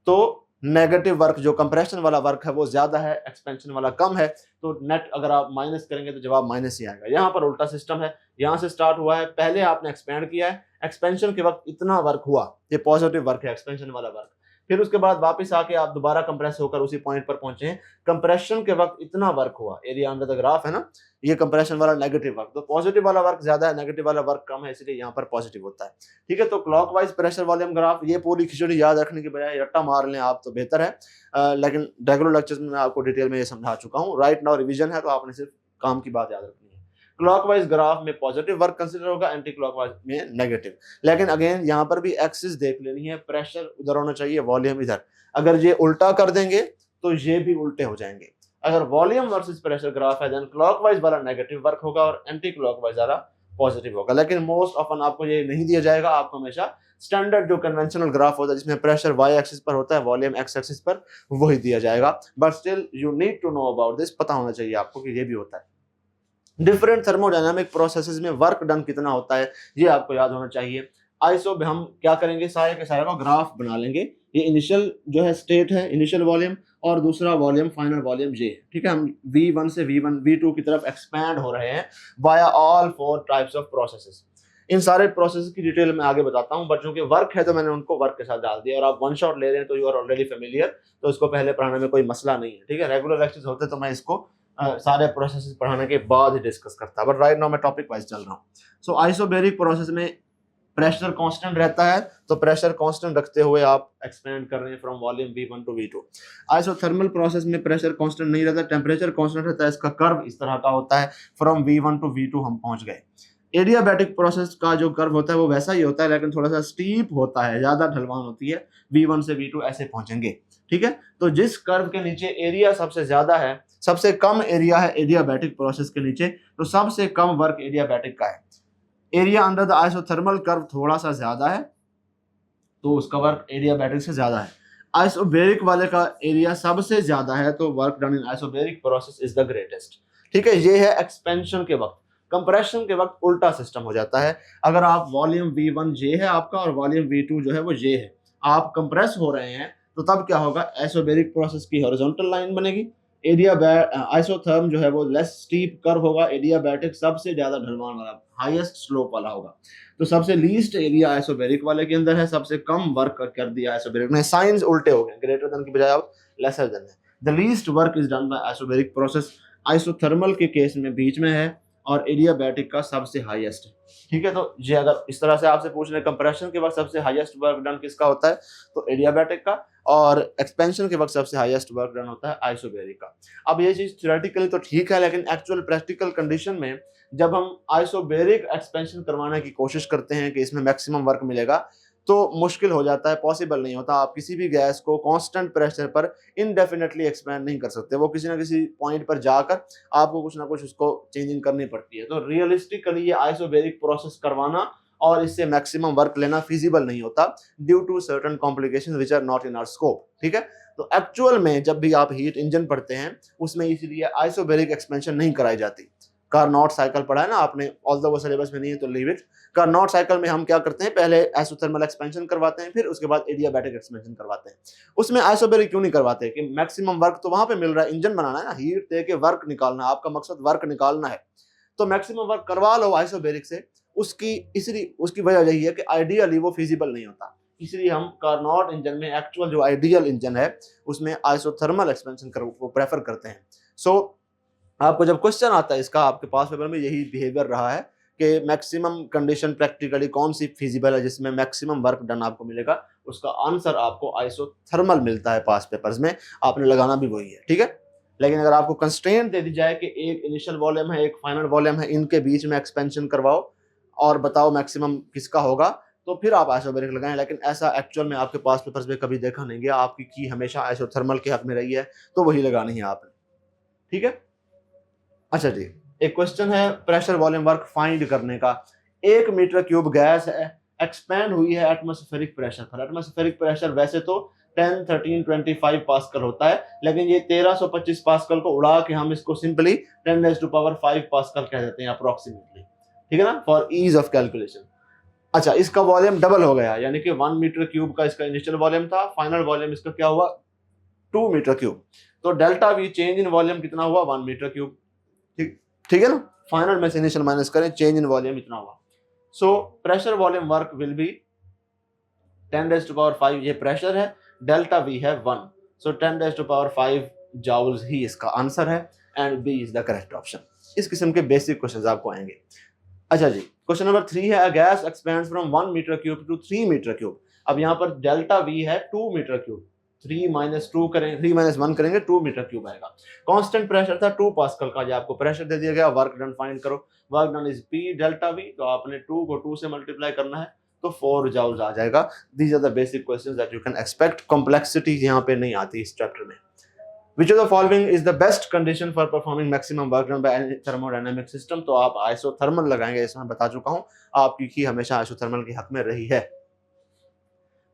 तो नेगेटिव वर्क, जो कंप्रेशन वाला वर्क है वो ज्यादा है, एक्सपेंशन वाला कम है, तो नेट अगर आप माइनस करेंगे तो जवाब माइनस ही आएगा। यहाँ पर उल्टा सिस्टम है, यहाँ से स्टार्ट हुआ है, पहले आपने एक्सपेंड किया है, एक्सपेंशन के वक्त इतना वर्क हुआ, ये पॉजिटिव वर्क है, एक्सपेंशन वाला वर्क। फिर उसके बाद वापस आके आप दोबारा कंप्रेस होकर उसी पॉइंट पर पहुंचे हैं, कंप्रेशन के वक्त इतना वर्क हुआ, एरिया अंडर द ग्राफ है ना, ये कंप्रेशन वाला नेगेटिव वर्क। तो पॉजिटिव वाला वर्क ज्यादा है, नेगेटिव वाला वर्क कम है, इसलिए यहाँ पर पॉजिटिव होता है, ठीक है। तो क्लॉकवाइज प्रेशर वॉल्यूम ग्राफ, ये पूरी खिचड़ी याद रखने की बजाय रट्टा मार लें आप तो बेहतर है, लेकिन रेगुलर लेक्चर्स में मैं आपको डिटेल में ये समझा चुका हूँ। राइट नाउ रिवीजन है, तो आपने सिर्फ काम की बात याद रखनी है। क्लॉकवाइज ग्राफ में पॉजिटिव वर्क कंसीडर होगा, एंटी क्लॉकवाइज में नेगेटिव। लेकिन अगेन यहाँ पर भी एक्सिस देख लेनी है, प्रेशर उधर होना चाहिए, वॉल्यूम इधर। अगर ये उल्टा कर देंगे तो ये भी उल्टे हो जाएंगे। अगर वॉल्यूम वर्सेस प्रेशर ग्राफ है, देन क्लॉकवाइज वाला नेगेटिव वर्क होगा और एंटी क्लॉकवाइज वाला पॉजिटिव होगा। लेकिन मोस्ट ऑफन आपको ये नहीं दिया जाएगा, आपको हमेशा स्टैंडर्ड जो कन्वेंशनल ग्राफ होता है जिसमें प्रेशर वाई एक्सिस पर होता है, वॉल्यूम एक्स एक्सिस पर, वही दिया जाएगा। But still you need to know about this, पता होना चाहिए आपको कि ये भी होता है। डिफरेंट थर्मोडायनामिक प्रोसेसेस में वर्क डन कितना होता है ये आपको याद होना चाहिए। आइसो में हम क्या करेंगे, सारे के सारे का ग्राफ बना लेंगे। ये इनिशियल जो है स्टेट है, इनिशियल वॉल्यूम, और दूसरा वॉल्यूम फाइनल वॉल्यूम जे, ठीक है। हम V1 से V1 V2 की तरफ एक्सपैंड हो रहे हैं via all 4 types of processes. इन सारे प्रोसेस की डिटेल में आगे बताता हूं, बट चूंकि वर्क है तो मैंने उनको वर्क के साथ डाल दिया, और आप वन शॉट ले रहे हैं तो यू आर ऑलरेडी फेमिलियर, तो इसको पहले पढ़ाने में कोई मसला नहीं है, ठीक है। रेगुलर लेक्चर्स होते तो मैं इसको सारे प्रोसेस पढ़ाने के बाद ही डिस्कस करता, बट राइट नाउ मैं टॉपिक वाइज चल रहा हूँ। सो आइसोबैरिक प्रोसेस में प्रेशर कांस्टेंट रहता है, तो प्रेशर कांस्टेंट रखते हुए आप एक्सपेंड कर रहे हैं from volume V1 to V2। Isothermal process में प्रेशर कांस्टेंट नहीं रहता, टेम्परेचर कांस्टेंट रहता है। इसका कर्व इस तरह का होता है, फ्रॉम V1 टू V2 हम पहुंच गए। एडियाबैटिक प्रोसेस का जो कर्व होता है वो वैसा ही होता है, लेकिन थोड़ा सा स्टीप होता है, ज्यादा ढलवान होती है। V1 से V2 ऐसे पहुंचेंगे, ठीक है। तो जिस कर्व के नीचे एरिया सबसे ज्यादा है, सबसे कम एरिया है एडियाबैटिक प्रोसेस के नीचे, तो सबसे कम वर्क एडियाबैटिक का है। Area under the isothermal curve थोड़ा सा ज्यादा है, तो उसका वर्क एडियाबैटिक से ज्यादा है। आइसोबैरिक वाले का एरिया सबसे ज्यादा है, तो work done in isobaric process is the greatest, ठीक है। ये है एक्सपेंशन के वक्त। कंप्रेशन के वक्त उल्टा सिस्टम हो जाता है। अगर आप वॉल्यूम V1 J है आपका और वॉल्यूम V2 जो है वो J है, आप कंप्रेस हो रहे हैं, तो तब क्या होगा, आइसोबैरिक प्रोसेस की हॉरिजॉन्टल लाइन बनेगी। आइसोथर्म जो है वो लेस स्टीप कर्व होगा, एडियाबैटिक सबसे ज्यादा ढलवान वाला, हाईएस्ट स्लोप वाला होगा। तो सबसे लीस्ट एरिया आइसोबैरिक वाले के अंदर है, सबसे कम वर्क कर दिया आइसोबैरिक ने। साइंस उल्टे हो गए, ग्रेटर देन की बजाय अब लेसर देन है। The least work is done by isobaric process. Isothermal के केस में बीच में है और एडियाबैटिक का सबसे हाईएस्ट है, ठीक है। तो ये अगर इस तरह से आपसे पूछ रहे हैं कंप्रेशन के वक्त सबसे हाईएस्ट वर्क डन किसका होता है, तो एडियाबैटिक का, और एक्सपेंशन के वक्त सबसे हाईएस्ट वर्क डन होता है आइसोबैरिक का। अब ये चीज थ्योरेटिकली तो ठीक है, लेकिन एक्चुअल प्रैक्टिकल कंडीशन में जब हम आइसोबैरिक एक्सपेंशन करवाने की कोशिश करते हैं कि इसमें मैक्सिमम वर्क मिलेगा, तो मुश्किल हो जाता है, पॉसिबल नहीं होता। आप किसी भी गैस को कांस्टेंट प्रेशर पर इनडेफिनेटली एक्सपेंड नहीं कर सकते, वो किसी ना किसी पॉइंट पर जाकर आपको कुछ ना कुछ उसको चेंजिंग करनी पड़ती है। तो रियलिस्टिकली ये आइसोबैरिक प्रोसेस करवाना और इससे मैक्सिमम वर्क लेना फिजिबल नहीं होता, due to certain complications which are not in our scope, ठीक है। तो एक्चुअल में जब भी आप हीट इंजन पढ़ते हैं, उसमें इसलिए आइसोबैरिक एक्सपेंशन नहीं कराई जाती। कार्नोट साइकिल पढ़ा है ना आपने, ऑल्दो वो सिलेबस में नहीं है तो लीव इट। कार्नोट साइकिल में हम क्या करते हैं, पहले आइसोथर्मल एक्सपेंशन करवाते हैं, फिर उसके बाद एडियाबैटिक एक्सपेंशन करवाते हैं। उसमें आइसोबैरिक क्यों नहीं करवाते, कि मैक्सिमम वर्क तो वहां पे मिल रहा है, इंजन बनाना है ना, हीट दे के वर्क निकालना, आपका मकसद वर्क निकालना है, तो मैक्सिमम वर्क करवा लो आइसोबैरिक से। उसकी वजह यही है कि आइडियली वो फिजिबल नहीं होता, इसलिए हम कार्नोट इंजन में एक्चुअल जो आइडियल इंजन है उसमें आइसोथर्मल एक्सपेंशन को प्रेफर करते हैं। सो आपको जब क्वेश्चन आता है इसका, आपके पास पेपर में यही बिहेवियर रहा है कि मैक्सिमम कंडीशन प्रैक्टिकली कौन सी फिजिबल है जिसमें मैक्सिमम वर्क डन आपको मिलेगा, उसका आंसर आपको आइसोथर्मल मिलता है पास पेपर्स में, आपने लगाना भी वही है, ठीक है। लेकिन अगर आपको कंस्ट्रेंट दे दी जाए कि एक इनिशियल वॉल्यूम है, एक फाइनल वॉल्यूम है, इनके बीच में एक्सपेंशन करवाओ और बताओ मैक्सिमम किसका होगा, तो फिर आप आइसोबैरिक लगाएं। लेकिन ऐसा एक्चुअल में आपके पास पेपर्स में कभी देखा नहीं गया, आपकी की हमेशा आइसोथर्मल के हक में रही है, तो वही लगानी है आपने, ठीक है। अच्छा जी, एक क्वेश्चन है प्रेशर वॉल्यूम वर्क फाइंड करने का। 1 मीटर क्यूब गैस है, एक्सपैंड हुई है एटमॉस्फेरिक प्रेशर पर। एटमॉस्फेरिक प्रेशर वैसे तो 10, 13, 25 पास्कल होता है, लेकिन ये 1325 पास्कल को उड़ा के हम इसको सिंपली 10⁵ पास्कल कह देते हैं अप्रोक्सीमेटली, ठीक है ना, फॉर ईज ऑफ कैलकुलेशन। अच्छा, इसका वॉल्यूम डबल हो गया, यानी कि 1 मीटर क्यूब का इसका इनिशियल वॉल्यूम था, फाइनल वॉल्यूम इसका क्या हुआ, 2 मीटर क्यूब। तो delta we change in volume कितना हुआ, 1 मीटर क्यूब, ठीक है ना। फाइनल में से इनिशियल माइनस करें, चेंज इन वॉल्यूम इतना हुआ। So pressure volume work will be 10⁵ ये प्रेशर है, डेल्टा वी है 1, सो 10⁵ जाउल्स ही इसका आंसर है, and B is the correct option. इस किस्म के बेसिक क्वेश्चंस आपको आएंगे। अच्छा जी, क्वेश्चन नंबर 3 है, gas expands from 1 metre cube to 3 metre cube. अब यहाँ पर डेल्टा वी है 2 मीटर क्यूब, 3 - 1 करेंगे 2 मीटर क्यूब आएगा। कांस्टेंट प्रेशर था 2 पास्कल का, जो आपको प्रेशर दे दिया गया, वर्क डन फाइंड करो। Work done is P delta we, तो आपने 2 को 2 से मल्टीप्लाई करना है, तो 4 जूल्स आ जाएगा। These are the basic questions that you can expect. Complexity यहाँ पे नहीं आती इस चैप्टर में। Which of the following is the best condition for performing maximum work done by any thermodynamic system? तो आप आइसोथर्मल लगाएंगे, इसमें बता चुका हूं, आपकी की हमेशा आइसोथर्मल के हक में रही है।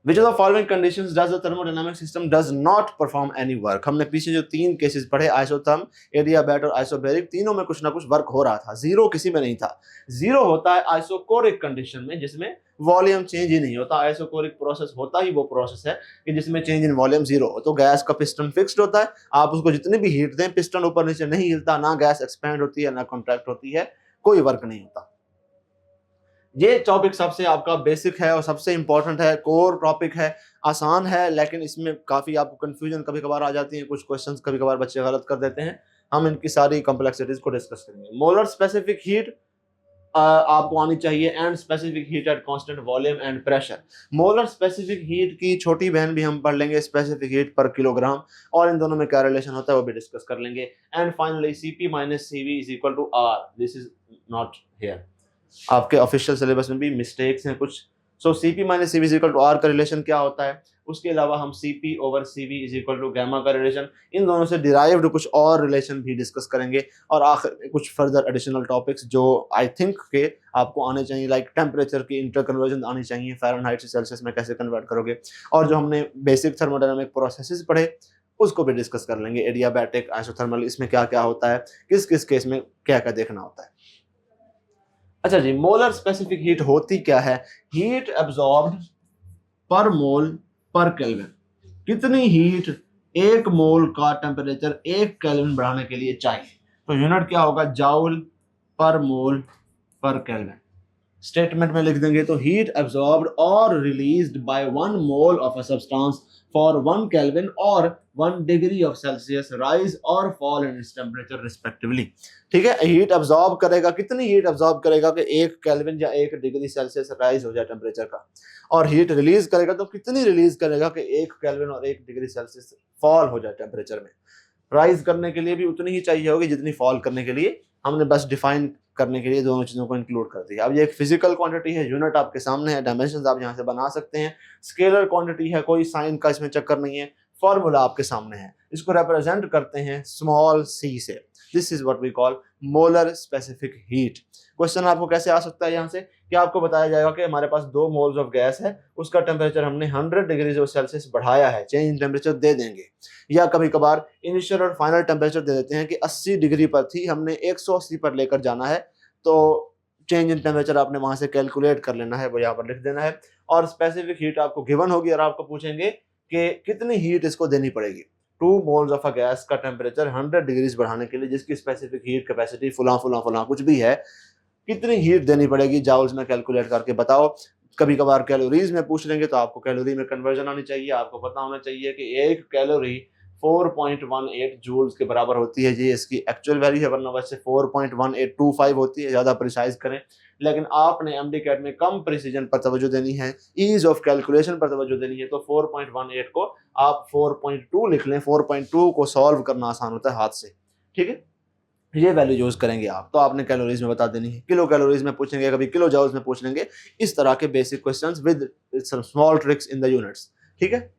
Which of the following conditions does the thermodynamic system does not perform any work? हमने पीछे जो 3 केसेस पढ़े, आइसोथर्म, एडियाबैट और आइसोबैरिक, तीनों में कुछ ना कुछ वर्क हो रहा था, जीरो किसी में नहीं था। जीरो होता है आइसोकोरिक कंडीशन में, जिसमें वॉल्यूम चेंज ही नहीं होता। आइसोकोरिक प्रोसेस होता ही वो प्रोसेस है कि जिसमें चेंज इन वॉल्यूम जीरो हो। तो गैस का पिस्टन फिक्स्ड होता है, आप उसको जितनी भी हीट दें, पिस्टन ऊपर नीचे नहीं हिलता, ना गैस एक्सपैंड होती है ना कॉन्ट्रैक्ट होती है, कोई वर्क नहीं होता। ये टॉपिक सबसे आपका बेसिक है और सबसे इंपॉर्टेंट है, कोर टॉपिक है, आसान है, लेकिन इसमें काफी आपको कंफ्यूजन कभी कभार आ जाती है, कुछ क्वेश्चंस कभी कभार बच्चे गलत कर देते हैं। हम इनकी सारी कॉम्प्लेक्सिटीज को डिस्कस करेंगे। मोलर स्पेसिफिक हीट आपको आनी चाहिए, and specific heat at constant volume and pressure. Molar specific heat की छोटी बहन भी हम पढ़ लेंगे, स्पेसिफिक हीट पर किलोग्राम, और इन दोनों में क्या रिलेशन होता है वो भी डिस्कस कर लेंगे। And finally Cp minus Cv is equal to R, this is not here, आपके ऑफिशियल सिलेबस में भी मिस्टेक्स हैं कुछ। So Cp minus Cv is equal to R का रिलेशन क्या होता है, उसके अलावा हम Cp over Cv is equal to gamma का रिलेशन, इन दोनों से डिराइव्ड कुछ और रिलेशन भी डिस्कस करेंगे, और आखिर में कुछ फर्दर एडिशनल टॉपिक्स जो आई थिंक के आपको आने चाहिए, लाइक टेम्परेचर की इंटर कन्वर्जन आनी चाहिए, फ़ारेनहाइट से सेल्सियस में कैसे कन्वर्ट करोगे, और जो हमने बेसिक थर्मोडायनामिक प्रोसेसेस पढ़े उसको भी डिस्कस कर लेंगे, एडियाबैटिक, आइसोथर्मल, इसमें क्या क्या होता है, किस किस केस में क्या क्या देखना होता है। अच्छा जी, मोलर स्पेसिफिक हीट होती क्या है? हीट एब्जॉर्ब्ड पर मोल पर केल्विन, कितनी हीट एक मोल का टेम्परेचर 1 केल्विन बढ़ाने के लिए चाहिए, तो यूनिट क्या होगा, जाउल पर मोल पर केल्विन। स्टेटमेंट में लिख देंगे तो हीट एब्जॉर्ब्ड और released bye 1 mole of a substance for 1 kelvin और 1 डिग्री ऑफ सेल्सियस राइज और fall in its temperature respectively. ठीक है, हीट एब्जॉर्ब करेगा, कितनी हीट एब्जॉर्ब करेगा कि 1 केल्विन या 1 डिग्री सेल्सियस राइज हो जाए टेम्परेचर का, और हीट रिलीज करेगा तो कितनी रिलीज करेगा कि 1 केल्विन और 1 डिग्री सेल्सियस फॉल हो जाए टेम्परेचर में। राइज करने के लिए भी उतनी ही चाहिए होगी जितनी फॉल करने के लिए, हमने बस डिफाइन करने के लिए दोनों चीजों को इंक्लूड कर दिया। अब ये एक फिजिकल क्वांटिटी है, यूनिट आपके सामने है, डायमेंशंस आप यहाँ से बना सकते हैं, स्केलर क्वांटिटी है, कोई साइन का इसमें चक्कर नहीं है, फॉर्मूला आपके सामने है, इसको रिप्रेजेंट करते हैं स्मॉल c से, this is what we call molar specific heat. Question आपको कैसे आ सकता है यहाँ से, कि आपको बताया जाएगा कि हमारे पास 2 मोल्स ऑफ गैस है, उसका टेम्परेचर हमने 100 डिग्री सेल्सियस बढ़ाया है, चेंज इन टेम्परेचर दे देंगे, या कभी कभार इनिशियल और फाइनल टेम्परेचर दे देते हैं कि 80 डिग्री पर थी, हमने 180 पर लेकर जाना है, तो चेंज इन टेम्परेचर आपने वहां से कैलकुलेट कर लेना है, वो यहाँ पर लिख देना है। और स्पेसिफिक हीट आपको गिवन होगी और आपको पूछेंगे कि कितनी हीट इसको देनी पड़ेगी, 2 मोल्स ऑफ अ गैस का टेम्परेचर 100 डिग्रीज बढ़ाने के लिए, जिसकी स्पेसिफिक हीट कैपेसिटी फुला फुला फुला कुछ भी है, कितनी हीट देनी पड़ेगी, जाउल्स में कैलकुलेट करके बताओ। कभी कभार कैलोरीज में पूछ लेंगे तो आपको कैलोरी में कन्वर्जन आनी चाहिए, आपको पता होना चाहिए कि 1 कैलोरी 4.18 जूल्स के बराबर होती है, ये इसकी एक्चुअल वैल्यू है, वरना वैसे 4.1825 होती है, ज़्यादा प्रिसाइज करें, लेकिन आपने एमडीकैट में कम प्रिसीजन पर तवज्जो देनी है, ईज ऑफ कैलकुलेशन पर तवज्जो देनी है, तो 4.18 को आप 4.2 लिख लें, 4.2 को सॉल्व करना आसान होता है हाथ से, ठीक है, ये वैल्यू यूज करेंगे आप, तो आपने कैलोरीज में बता देनी है, किलो कैलोरीज में पूछेंगे, कभी किलो जाउल्स में पूछ लेंगे, इस तरह के basic questions with some small tricks in the units, ठीक है।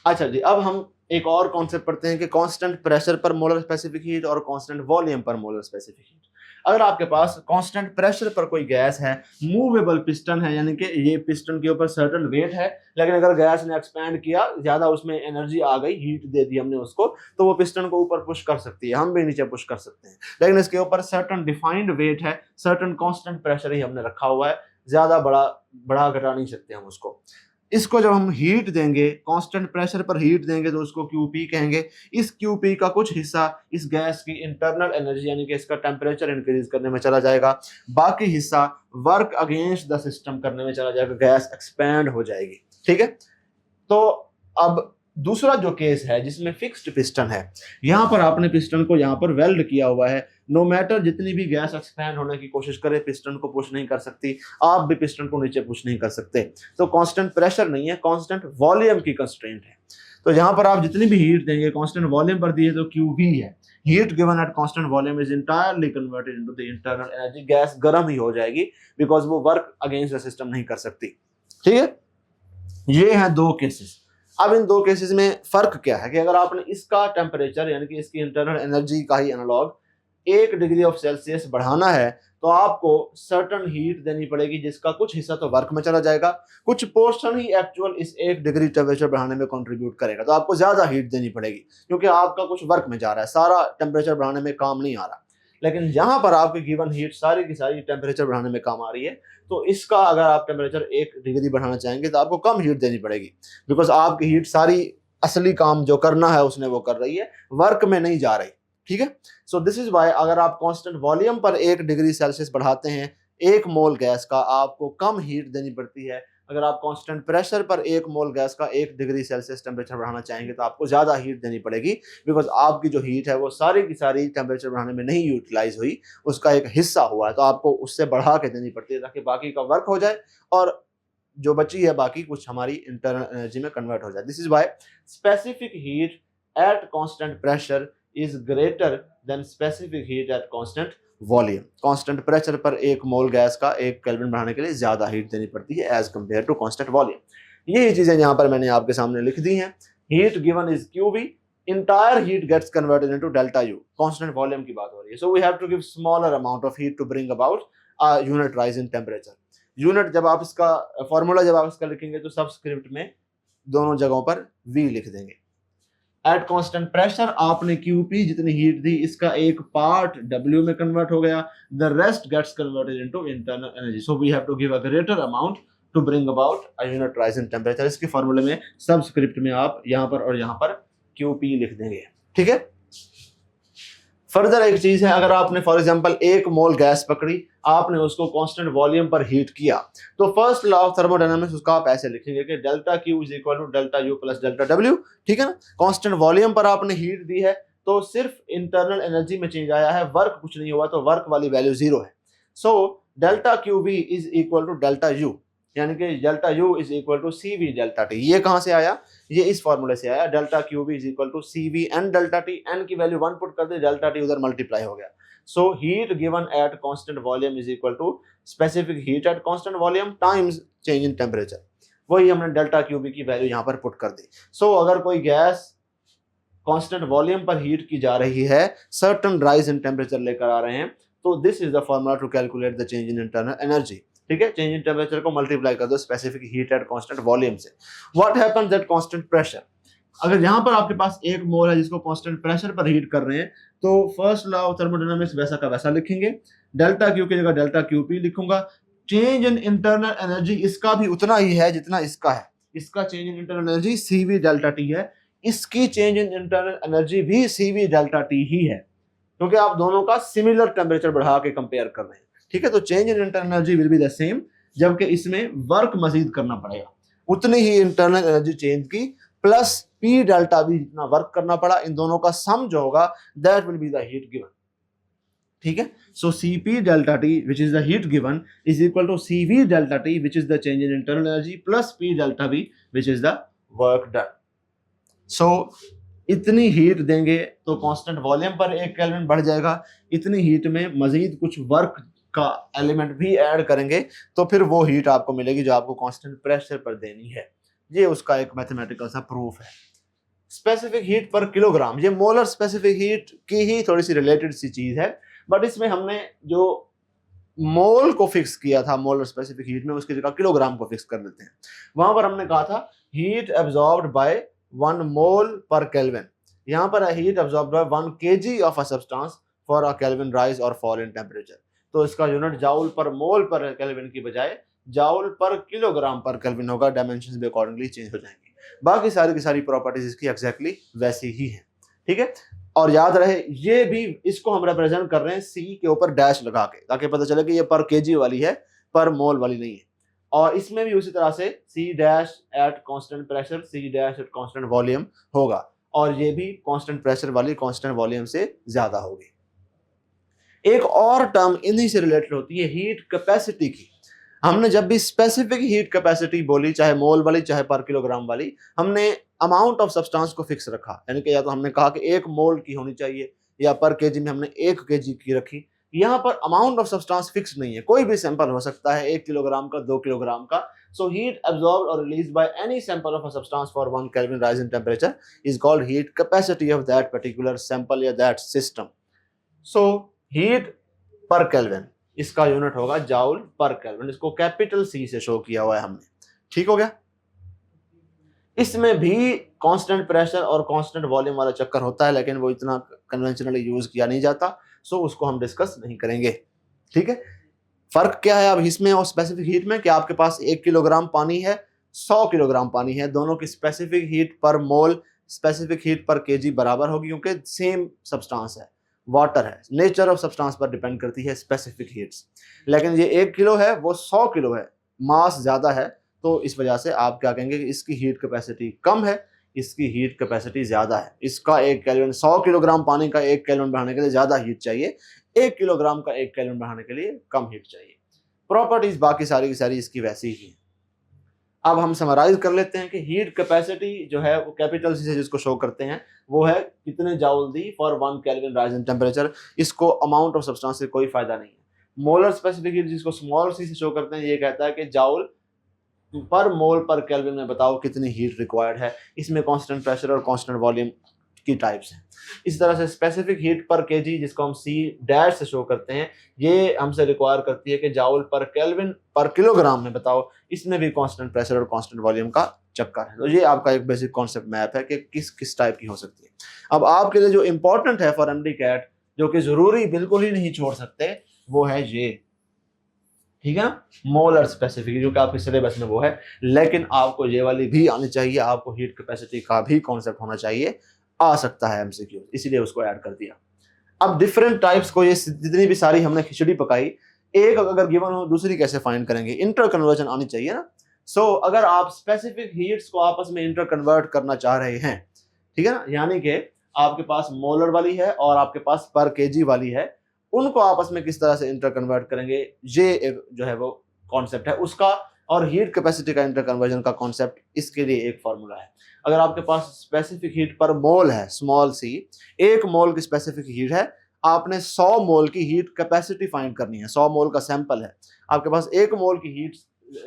अच्छा जी, अब हम एक और कॉन्सेप्ट पढ़ते हैं कि कांस्टेंट प्रेशर पर मोलर स्पेसिफिक हीट और कांस्टेंट वॉल्यूम पर मोलर स्पेसिफिक हीट। अगर आपके पास कांस्टेंट प्रेशर पर कोई गैस है, मूवेबल पिस्टन है, यानी कि ये पिस्टन के ऊपर सर्टेन वेट है, लेकिन अगर गैस ने एक्सपैंड किया, ज्यादा उसमें एनर्जी आ गई, हीट दे दी हमने उसको, तो वो पिस्टन को ऊपर पुश कर सकती है, हम भी नीचे पुश कर सकते हैं, लेकिन इसके ऊपर सर्टेन डिफाइंड वेट है, सर्टेन कांस्टेंट प्रेशर ही हमने रखा हुआ है, ज्यादा बढ़ा घटा नहीं सकते हम उसको। इसको जब हम हीट देंगे, कांस्टेंट प्रेशर पर हीट देंगे, तो उसको QP कहेंगे। इस QP का कुछ हिस्सा इस गैस की इंटरनल एनर्जी यानी कि इसका टेम्परेचर इंक्रीज करने में चला जाएगा, बाकी हिस्सा वर्क अगेंस्ट द सिस्टम करने में चला जाएगा, गैस एक्सपैंड हो जाएगी, ठीक है। तो अब दूसरा जो केस है जिसमें फिक्स्ड पिस्टन है, यहाँ पर आपने पिस्टन को यहाँ पर वेल्ड किया हुआ है, नो मैटर जितनी भी गैस एक्सपैंड होने की कोशिश करे, पिस्टन को पुश नहीं कर सकती, आप भी पिस्टन को नीचे पुश नहीं कर सकते, तो कांस्टेंट प्रेशर नहीं है, कांस्टेंट वॉल्यूम की कंस्ट्रेंट है। तो यहाँ पर आप जितनी भी हीट देंगे कांस्टेंट वॉल्यूम पर दिए तो QV है, heat given at constant volume is entirely converted into the internal energy, gas गर्म ही हो जाएगी बिकॉज वो वर्क अगेंस्ट द सिस्टम नहीं कर सकती, ठीक है। ये हैं 2 केसेस। अब इन 2 केसेस में फर्क क्या है कि अगर आपने इसका टेम्परेचर यानी कि इसकी इंटरनल एनर्जी का ही एनालॉग 1 डिग्री ऑफ सेल्सियस बढ़ाना है, तो आपको सर्टेन हीट देनी पड़ेगी, जिसका कुछ हिस्सा तो वर्क में चला जाएगा, कुछ पोर्शन ही एक्चुअल इस 1 डिग्री टेम्परेचर बढ़ाने में कंट्रीब्यूट करेगा, तो आपको ज्यादा हीट देनी पड़ेगी क्योंकि आपका कुछ वर्क में जा रहा है, सारा टेम्परेचर बढ़ाने में काम नहीं आ रहा। लेकिन यहाँ पर आपकी गिवन हीट सारी की सारी टेम्परेचर बढ़ाने में काम आ रही है, तो इसका अगर आप टेम्परेचर 1 डिग्री बढ़ाना चाहेंगे तो आपको कम हीट देनी पड़ेगी, बिकॉज आपकी हीट सारी असली काम जो करना है उसने वो कर रही है, वर्क में नहीं जा रही, ठीक है। सो दिस इज वाई अगर आप कांस्टेंट वॉल्यूम पर 1 डिग्री सेल्सियस बढ़ाते हैं 1 मोल गैस का, आपको कम हीट देनी पड़ती है अगर आप कांस्टेंट प्रेशर पर 1 मोल गैस का 1 डिग्री सेल्सियस टेम्परेचर बढ़ाना चाहेंगे तो आपको ज़्यादा हीट देनी पड़ेगी, बिकॉज आपकी जो हीट है वो सारी की सारी टेम्परेचर बढ़ाने में नहीं यूटिलाइज हुई, उसका एक हिस्सा हुआ है, तो आपको उससे बढ़ा के देनी पड़ती है ताकि बाकी का वर्क हो जाए और जो बची है बाकी कुछ हमारी इंटरनल एनर्जी में कन्वर्ट हो जाए। This is why specific heat at constant pressure is greater than specific heat at constant volume. Constant pressure पर 1 मोल गैस का 1 केल्विन बढ़ाने के लिए ज्यादा हीट देनी पड़ती है as compare to constant volume. यही चीजें यहाँ पर मैंने आपके सामने लिख दी हैं। Heat given is QV, entire heat gets converted into delta U, constant volume की बात हो रही है। So we have to give smaller amount of heat to bring about a unit rise in temperature। Unit जब आप इसका formula जब आप इसका लिखेंगे तो सबस्क्रिप्ट में दोनों जगहों पर V लिख देंगे। एट कांस्टेंट प्रेशर आपने QP जितनी हीट दी इसका एक पार्ट W में कन्वर्ट हो गया, the rest gets converted into internal energy. So we have to give a greater amount to bring about a unit rise in temperature. इसके फॉर्मूले में सबस्क्रिप्ट में आप यहाँ पर और यहाँ पर QP लिख देंगे, ठीक है। फर्दर एक चीज है, अगर आपने फॉर एग्जांपल 1 मोल गैस पकड़ी, आपने उसको कांस्टेंट वॉल्यूम पर हीट किया, तो फर्स्ट लॉ ऑफ थर्मोडायनामिक्स उसका आप ऐसे लिखेंगे कि delta Q is equal to delta U plus delta W, ठीक है ना। कांस्टेंट वॉल्यूम पर आपने हीट दी है तो सिर्फ इंटरनल एनर्जी में चेंज आया है, वर्क कुछ नहीं हुआ, तो वर्क वाली वैल्यू 0 है। So delta QV is equal to delta U, यानी कि delta U is equal to CV delta T। ये कहां से आया? ये इस फॉर्मूले से आया, delta QV is equal to CV n delta T। N की वैल्यू 1 पुट कर दे, डेल्टा T उधर मल्टीप्लाई हो गया। So heat given at constant volume is equal to specific heat at constant volume times change in temperature. वही हमने delta QV की वैल्यू यहाँ पर पुट कर दी। सो अगर कोई गैस कांस्टेंट वॉल्यूम पर हीट की जा रही है, सर्टेन राइज इन टेम्परेचर लेकर आ रहे हैं, तो this is the formula to calculate the change in internal energy, ठीक है। चेंज इन टेम्परेचर को मल्टीप्लाई कर दो specific heat at constant volume से। What happens at constant pressure? अगर यहाँ पर आपके पास 1 मोल है जिसको कांस्टेंट प्रेशर पर हीट कर रहे हैं, तो फर्स्ट लॉ ऑफ थर्मोडायनामिक्स वैसा का वैसा लिखेंगे, डेल्टा Q की जगह डेल्टा QP लिखूंगा। चेंज इन इंटरनल एनर्जी इसका भी उतना ही है जितना इसका है, इसका change in internal energy CV delta T है, इसकी चेंज इन इंटरनल एनर्जी भी CV डेल्टा T ही है, क्योंकि आप दोनों का सिमिलर टेम्परेचर बढ़ा के कंपेयर कर रहे हैं, ठीक है। तो change in internal energy will be the same, जबकि इसमें वर्क मजीद करना पड़ेगा, उतनी ही इंटरनल एनर्जी चेंज की प्लस P डेल्टा भी जितना वर्क करना पड़ा, इन दोनों का सम जो होगा that will be the heat given, ठीक है। So CP delta T which is the heat given is equal to CV delta T which is the change in internal energy plus P delta V which is the work done. सो इतनी heat देंगे तो constant volume पर 1 kelvin बढ़ जाएगा, इतनी heat में मजीद कुछ वर्क का एलिमेंट भी ऐड करेंगे तो फिर वो हीट आपको मिलेगी जो आपको कांस्टेंट प्रेशर पर देनी है। ये उसका एक मैथमेटिकल सा प्रूफ है। स्पेसिफिक हीट पर किलोग्राम, ये मोलर स्पेसिफिक हीट की ही थोड़ी सी रिलेटेड सी चीज है, बट इसमें हमने जो मोल को फिक्स किया था मोलर स्पेसिफिक हीट में, उसकी जगह किलोग्राम को फिक्स कर देते हैं। वहां पर हमने कहा था हीट एब्जॉर्ब्ड बाय 1 मोल पर केल्विन, यहाँ पर heat absorbed bye 1 kg of a substance for a kelvin rise और फॉल इन टेम्परेचर। तो इसका यूनिट जाउल पर मोल पर केल्विन की बजाय joule per kilogram per kelvin होगा, डायमेंशंस भी अकॉर्डिंगली चेंज हो जाएंगे। बाकी सारी की सारी प्रॉपर्टीज इसकी एग्जैक्टली वैसी ही है, ठीक है। और याद रहे ये भी, इसको हम रिप्रेजेंट कर रहे हैं C के ऊपर डैश लगा के, ताकि पता चले कि ये पर kg वाली है, पर मोल वाली नहीं है। और इसमें भी उसी तरह से C dash at constant pressure, C dash at constant volume होगा, और ये भी कांस्टेंट प्रेशर वाली कांस्टेंट वॉल्यूम से ज्यादा होगी। एक और टर्म इन्हीं से रिलेटेड होती है हीट कैपेसिटी की। हमने जब भी स्पेसिफिक हीट कैपेसिटी बोली, चाहे मोल वाली चाहे पर किलोग्राम वाली, हमने अमाउंट ऑफ सब्सटेंस को फिक्स रखा, यानी कि या तो हमने कहा कि 1 मोल की होनी चाहिए, या पर केजी में हमने 1 kg की रखी। यहाँ पर अमाउंट ऑफ सब्सटेंस फिक्स नहीं है, कोई भी सैंपल हो सकता है, 1 किलोग्राम का, 2 किलोग्राम का। सो हीट एब्जॉर्ब्ड और released by any sample of a substance for 1 kelvin rise in temperature is called heat capacity of that particular sample या that system. So heat per kelvin, इसका unit होगा joule per kelvin, इसको capital C से show किया हुआ है हमने, ठीक हो गया। इसमें भी कांस्टेंट प्रेशर और कांस्टेंट वॉल्यूम वाला चक्कर होता है, लेकिन वो इतना कन्वेंशनली यूज किया नहीं जाता, सो उसको हम डिस्कस नहीं करेंगे, ठीक है। फर्क क्या है अब इसमें और स्पेसिफिक हीट में, कि आपके पास 1 किलोग्राम पानी है, 100 किलोग्राम पानी है, दोनों की स्पेसिफिक हीट पर मोल स्पेसिफिक हीट पर केजी बराबर होगी, क्योंकि सेम सब्सटेंस है, वाटर है, नेचर ऑफ सब्सटेंस पर डिपेंड करती है स्पेसिफिक हीट्स। लेकिन ये 1 किलो है, वो 100 किलो है, मास ज्यादा है, तो इस वजह से आप क्या कहेंगे कि इसकी हीट कैपेसिटी कम है, इसकी हीट कैपेसिटी ज़्यादा है। इसका 1 केल्विन 100 किलोग्राम पानी का 1 केल्विन बढ़ाने के लिए ज़्यादा हीट चाहिए, 1 किलोग्राम का 1 केल्विन बढ़ाने के लिए कम हीट चाहिए। प्रॉपर्टीज बाकी सारी की सारी इसकी वैसी ही है। अब हम समराइज कर लेते हैं कि हीट कैपेसिटी जो है वो कैपिटल सी से जिसको शो करते हैं वो है कितने joule the for 1 kelvin rise in temperature. इसको अमाउंट ऑफ सब्सटेंस से कोई फायदा नहीं है। मोलर स्पेसिफिक हीट जिसको स्मॉल सी से शो करते हैं ये कहता है कि जाउल पर मोल पर केल्विन में बताओ कितनी हीट रिक्वायर्ड है। इसमें कांस्टेंट प्रेशर और कांस्टेंट वॉल्यूम की टाइप्स हैं। इस तरह से स्पेसिफिक हीट पर केजी जिसको हम सी डैश से शो करते हैं ये हमसे रिक्वायर करती है कि जाउल पर केल्विन पर किलोग्राम में बताओ। इसमें भी कांस्टेंट प्रेशर और कांस्टेंट वॉल्यूम का चक्कर है। तो ये आपका एक बेसिक कॉन्सेप्ट मैप है कि किस किस टाइप की हो सकती है। अब आपके लिए जो इंपॉर्टेंट है फॉर एमडी कैट जो कि जरूरी बिल्कुल ही नहीं छोड़ सकते वो है ये, ठीक है, मोलर स्पेसिफिक जो कि आपके सिलेबस में वो है, लेकिन आपको ये वाली भी आनी चाहिए। आपको हीट कैपेसिटी का भी कॉन्सेप्ट होना चाहिए, आ सकता है एमसीक्यू, इसीलिए उसको ऐड कर दिया। अब डिफरेंट टाइप्स को ये जितनी भी सारी हमने खिचड़ी पकाई, एक अगर गिवन हो दूसरी कैसे फाइंड करेंगे? इंटर कन्वर्जन आनी चाहिए ना। सो अगर आप स्पेसिफिक हीट्स को आपस में इंटर कन्वर्ट करना चाह रहे हैं, ठीक है ना, यानी कि आपके पास मोलर वाली है और आपके पास पर केजी वाली है, उनको आपस में किस तरह से इंटर कन्वर्ट करेंगे, ये एक जो है वो कॉन्सेप्ट है उसका। और हीट कैपेसिटी का इंटर कन्वर्जन का कॉन्सेप्ट, इसके लिए एक फॉर्मूला है। अगर आपके पास स्पेसिफिक हीट पर मोल है स्मॉल सी, 1 मोल की स्पेसिफिक हीट है, आपने 100 मोल की हीट कैपेसिटी फाइंड करनी है। 100 मोल का सैंपल है, आपके पास 1 मोल की हीट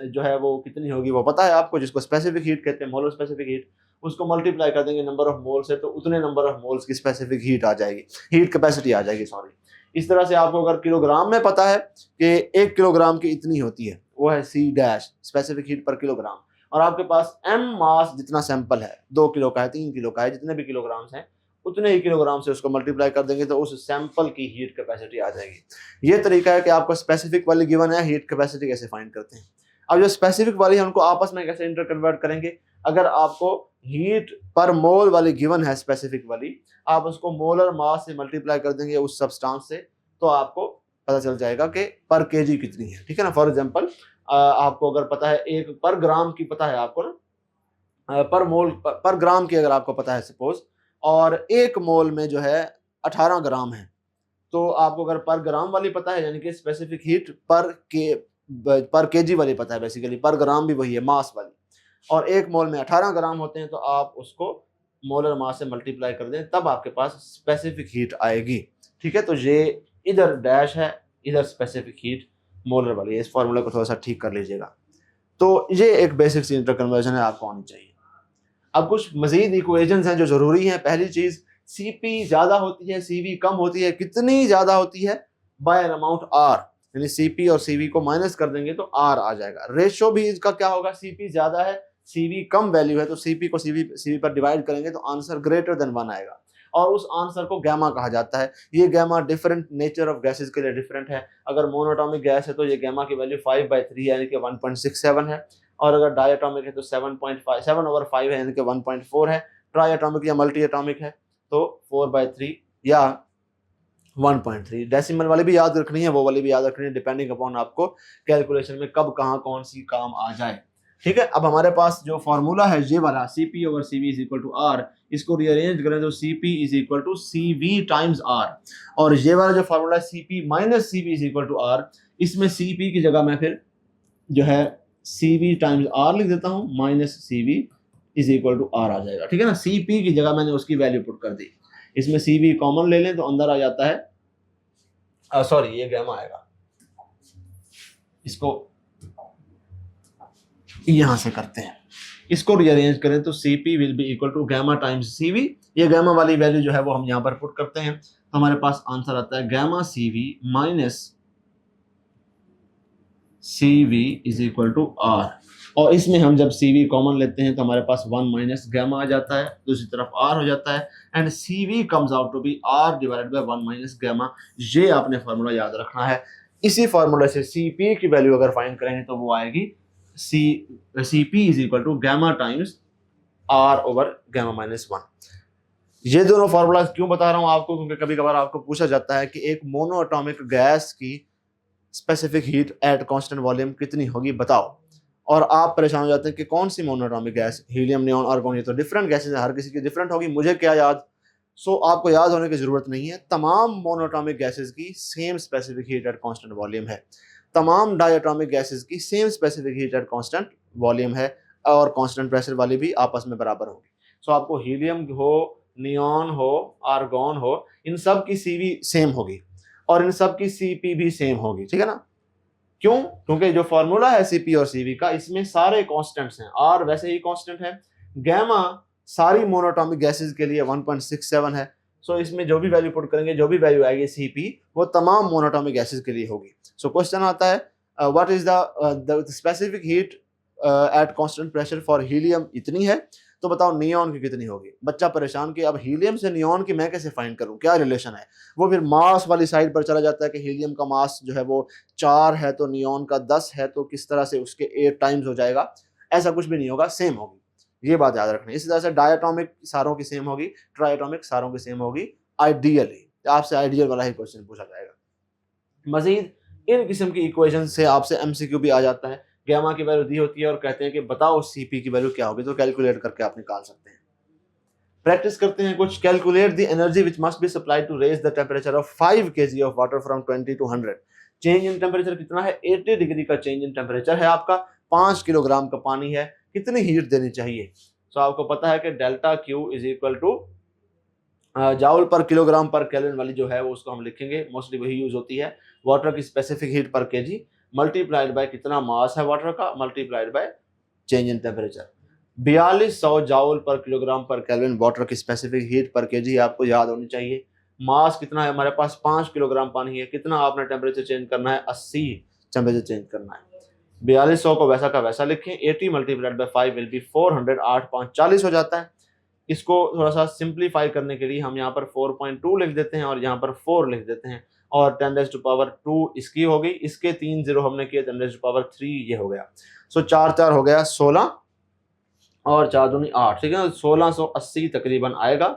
जो है वो कितनी होगी वो पता है आपको, जिसको स्पेसिफिक हीट कहते हैं, मोलर स्पेसिफिक हीट। उसको मल्टीप्लाई कर देंगे नंबर ऑफ मोल से, तो उतने नंबर ऑफ मोल्स की स्पेसिफिक हीट आ जाएगी, हीट कैपेसिटी आ जाएगी, सॉरी। इस तरह से आपको अगर किलोग्राम में पता है कि 1 किलोग्राम की इतनी होती है, वो है सी डैश स्पेसिफिक हीट पर किलोग्राम, और आपके पास एम मास जितना सैंपल है, 2 किलो का है, 3 किलो का है, जितने भी किलोग्राम्स हैं उतने ही किलोग्राम से उसको मल्टीप्लाई कर देंगे तो उस सैंपल की हीट कैपेसिटी आ जाएगी। ये तरीका है कि आपको स्पेसिफिक वाली गिवन है, हीट कैपेसिटी कैसे फाइंड करते हैं। अब जो स्पेसिफिक वाली है उनको आपस में कैसे इंटर कन्वर्ट करेंगे? अगर आपको हीट पर मोल वाली गिवन है स्पेसिफिक वाली, आप उसको मोलर मास से मल्टीप्लाई कर देंगे उस सब्सटेंस से, तो आपको पता चल जाएगा कि पर केजी कितनी है, ठीक है ना। फॉर एग्जांपल आपको अगर पता है 1 पर ग्राम की पता है आपको ना, पर मोल पर ग्राम की अगर आपको पता है सपोज, और 1 मोल में जो है 18 ग्राम है, तो आपको अगर पर ग्राम वाली पता है यानी कि स्पेसिफिक हीट पर केजी वाली पता है, बेसिकली पर ग्राम भी वही है मास वाली, और 1 मोल में 18 ग्राम होते हैं, तो आप उसको मोलर मास से मल्टीप्लाई कर दें, तब आपके पास स्पेसिफिक हीट आएगी, ठीक है। तो ये इधर डैश है, इधर स्पेसिफिक हीट मोलर वाली है। इस फॉर्मूला को थोड़ा सा ठीक कर लीजिएगा। तो ये एक बेसिक सी इंटर कन्वर्जन है, आपको आनी चाहिए। अब कुछ मजीद इक्वेशंस हैं जो जरूरी हैं। पहली चीज, सीपी ज्यादा होती है सीवी कम होती है, कितनी ज्यादा होती है? बाय एन अमाउंट आर, यानी सीपी और सीवी को माइनस कर देंगे तो आर आ जाएगा। रेशियो भी इसका क्या होगा? सीपी ज्यादा है सीवी कम वैल्यू है, तो सीपी को सीवी पर डिवाइड करेंगे तो आंसर ग्रेटर देन 1 आएगा, और उस आंसर को गैमा कहा जाता है। ये gamma different nature of gases के लिए डिफरेंट है। अगर मोनोटॉमिक गैस है तो ये गैमा की वैल्यू 5/3 यानी कि 1.67 है, और अगर डायटोमिक है तो 7/5 है यानी कि 1.4 है। ट्राइएटॉमिक या मल्टी एटॉमिक है तो 4/3 या 1.3। डेसिमल वाली भी याद रखनी है, वो वाली भी याद रखनी है, डिपेंडिंग अपॉन आपको कैलकुलेशन में कब कहाँ कौन सी काम आ जाए, ठीक है। अब हमारे पास जो फॉर्मूला है ये वाला Cp over Cv is equal to R, इसको रीअरेंज करें तो Cp is equal to Cv times R, और ये वाला जो फॉर्मूला है Cp minus Cv is equal to R, इसमें Cp की जगह मैं फिर जो है Cv टाइम्स R लिख देता हूँ, minus Cv is equal to R आ जाएगा, ठीक है ना। Cp की जगह मैंने उसकी वैल्यू पुट कर दी, इसमें Cv कॉमन ले लें तो अंदर आ जाता है, सॉरी ये गैमा आएगा, इसको यहां से करते हैं, इसको रीअरेंज करें तो Cp will be equal to gamma times Cv। ये गैमा वाली वैल्यू जो है वो हम यहां पर पुट करते हैं, तो हमारे पास आंसर आता है gamma Cv minus Cv is equal to R, और इसमें हम जब Cv कॉमन लेते हैं तो हमारे पास 1 माइनस गैमा आ जाता है, दूसरी तरफ R हो जाता है, and Cv comes out to be R divided by 1 minus gamma. ये आपने फार्मूला याद रखना है। इसी फार्मूले से Cp की वैल्यू अगर फाइंड करेंगे तो वो आएगी Cp is equal to gamma times R over gamma minus 1। ये दोनों फार्मूला क्यों बता रहा हूँ आपको, क्योंकि कभी कभार आपको पूछा जाता है कि एक मोनोएटॉमिक गैस की specific heat at constant volume कितनी होगी बताओ, और आप परेशान हो जाते हैं कि कौन सी monatomic gas, helium, neon, argon, ये तो डिफरेंट गैसेज है, हर किसी की डिफरेंट होगी, मुझे क्या याद। सो आपको याद होने की जरूरत नहीं है, तमाम मोनोटॉमिक गैसेज की same specific heat at constant volume है, तमाम डायटोमिक गैसेज की same specific heat at constant volume है, और कांस्टेंट प्रेशर वाली भी आपस में बराबर होगी। सो आपको हीलियम हो, नियॉन हो, आर्गॉन हो, इन सब की सीवी सेम होगी और इन सब की सीपी भी सेम होगी, ठीक है ना। क्यों? क्योंकि जो फॉर्मूला है सीपी और सीवी का, इसमें सारे कांस्टेंट्स हैं, आर वैसे ही कांस्टेंट है, गैमा सारी मोनोटॉमिक गैसेस के लिए 1.67 है। सो इसमें जो भी वैल्यू पुट करेंगे, जो भी वैल्यू आएगी सीपी, वो तमाम मोनोटॉमिक गैसेस के लिए होगी। सो क्वेश्चन आता है what is the specific heat at constant pressure for helium, इतनी है, तो बताओ नियॉन की कितनी होगी। बच्चा परेशान कि अब हीलियम से नियॉन की मैं कैसे फाइंड करूं, क्या रिलेशन है। वो फिर मास वाली साइड पर चला जाता है कि हीलियम का मास जो है वो 4 है तो नियॉन का 10 है, तो किस तरह से उसके 8 टाइम्स हो जाएगा। ऐसा कुछ भी नहीं होगा, सेम होगी, ये बात याद रखनी। इसी तरह से डायटोमिक सारों की सेम होगी, ट्राइटोमिक सारों की सेम होगी, आइडियली। आपसे आइडियल वाला ही क्वेश्चन पूछा जाएगा। मजीद इन किस्म की इक्वेशन से आपसे एमसीक्यू भी आ जाता है। गैमा की वैल्यू दी होती है और कहते हैं कि बताओ सीपी की वैल्यू क्या होगी, तो कैलकुलेट करके आप निकाल सकते हैं। प्रैक्टिस करते हैं कुछ। Calculate the energy which must be supplied to raise the temperature of 5 kg of water from 20 to 100। Change in temperature कितना है? 80 डिग्री का चेंज इन टेंपरेचर है आपका, 5 किलोग्राम का पानी है, कितनी हीट देनी चाहिए। सो आपको पता है कि delta Q is equal to joule per kilogram per kelvin वाली जो है वो उसको हम लिखेंगे, मोस्टली वही यूज होती है। वाटर की स्पेसिफिक हीट पर केजी मल्टीप्लाइड बाय कितना मास है वाटर का, multiplied by change in temperature. 4200 joule per kilogram per kelvin water की स्पेसिफिक हीट पर केजी आपको याद होनी चाहिए। मास कितना है हमारे पास? 5 किलोग्राम पानी है, कितना आपने टेम्परेचर चेंज करना है? 80 टेम्परेचर चेंज करना है। 4200 को वैसा का वैसा लिखें, 80 मल्टीप्लाइड बाय 5 विल बी 400, 8 5 40 हो जाता है। इसको थोड़ा सा सिंप्लीफाई करने के लिए हम यहाँ पर 4.2 लिख देते हैं और यहाँ पर 4 लिख देते हैं, और 10⁻² इसकी हो गई, इसके 3 जीरो हमने किए, 10⁻³ ये हो गया। सो 4 4 हो गया 16 और 4 दूनी 8, ठीक है। 1680 तकरीबन आएगा,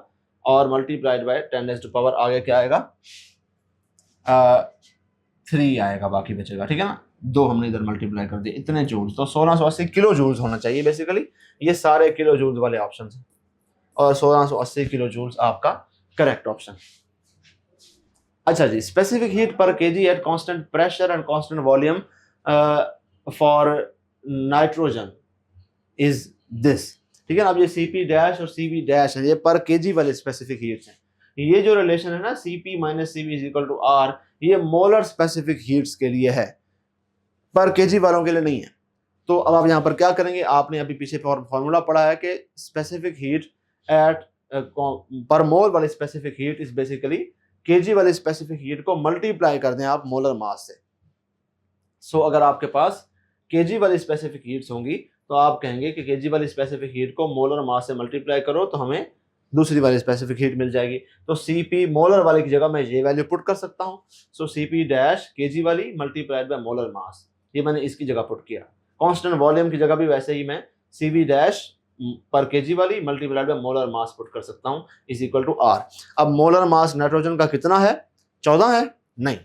और मल्टीप्लाइड बाय 10⁻, आगे क्या आएगा? 3 आएगा, बाकी बचेगा, ठीक है ना। 2 हमने इधर मल्टीप्लाई कर दिए, इतने जूल्स, तो 1680 किलो जूल्स होना चाहिए बेसिकली। ये सारे किलो जूल्स वाले ऑप्शन हैं, और 1680 किलो जूल्स आपका करेक्ट ऑप्शन। अच्छा जी, स्पेसिफिक हीट पर KG eight constant pressure and constant volume for nitrogen is this, ठीक है ना। अब ये सीपी डैश और सीवी डैश है, ये पर केजी वाले स्पेसिफिक हीट्स हैं। ये जो रिलेशन है ना, CP minus CV is equal to R, ये मोलर स्पेसिफिक हीट्स के लिए है, पर केजी वालों के लिए नहीं है। तो अब आप यहाँ पर क्या करेंगे, आपने अभी पीछे फॉर्मूला पढ़ा है कि स्पेसिफिक हीट एट पर मोल वाली specific heat is basically KG वाली स्पेसिफिक हीट को मल्टीप्लाई कर दें आप मोलर मास से। सो अगर आपके पास केजी वाली स्पेसिफिक हीट्स होंगी तो आप कहेंगे कि केजी वाली स्पेसिफिक हीट को मोलर मास से मल्टीप्लाई करो तो हमें दूसरी वाली स्पेसिफिक हीट मिल जाएगी। तो सीपी मोलर वाले की जगह मैं ये वैल्यू पुट कर सकता हूँ। सो सीपी डैश केजी वाली मल्टीप्लाइड बाय मोलर मास, ये मैंने इसकी जगह पुट किया। कांस्टेंट वॉल्यूम की जगह भी वैसे ही मैं सीवी डैश पर केजी वाली multiplied by molar mass put कर सकता हूँ, इज इक्वल टू आर। अब मोलर मास नाइट्रोजन का कितना है? 14 है? नहीं,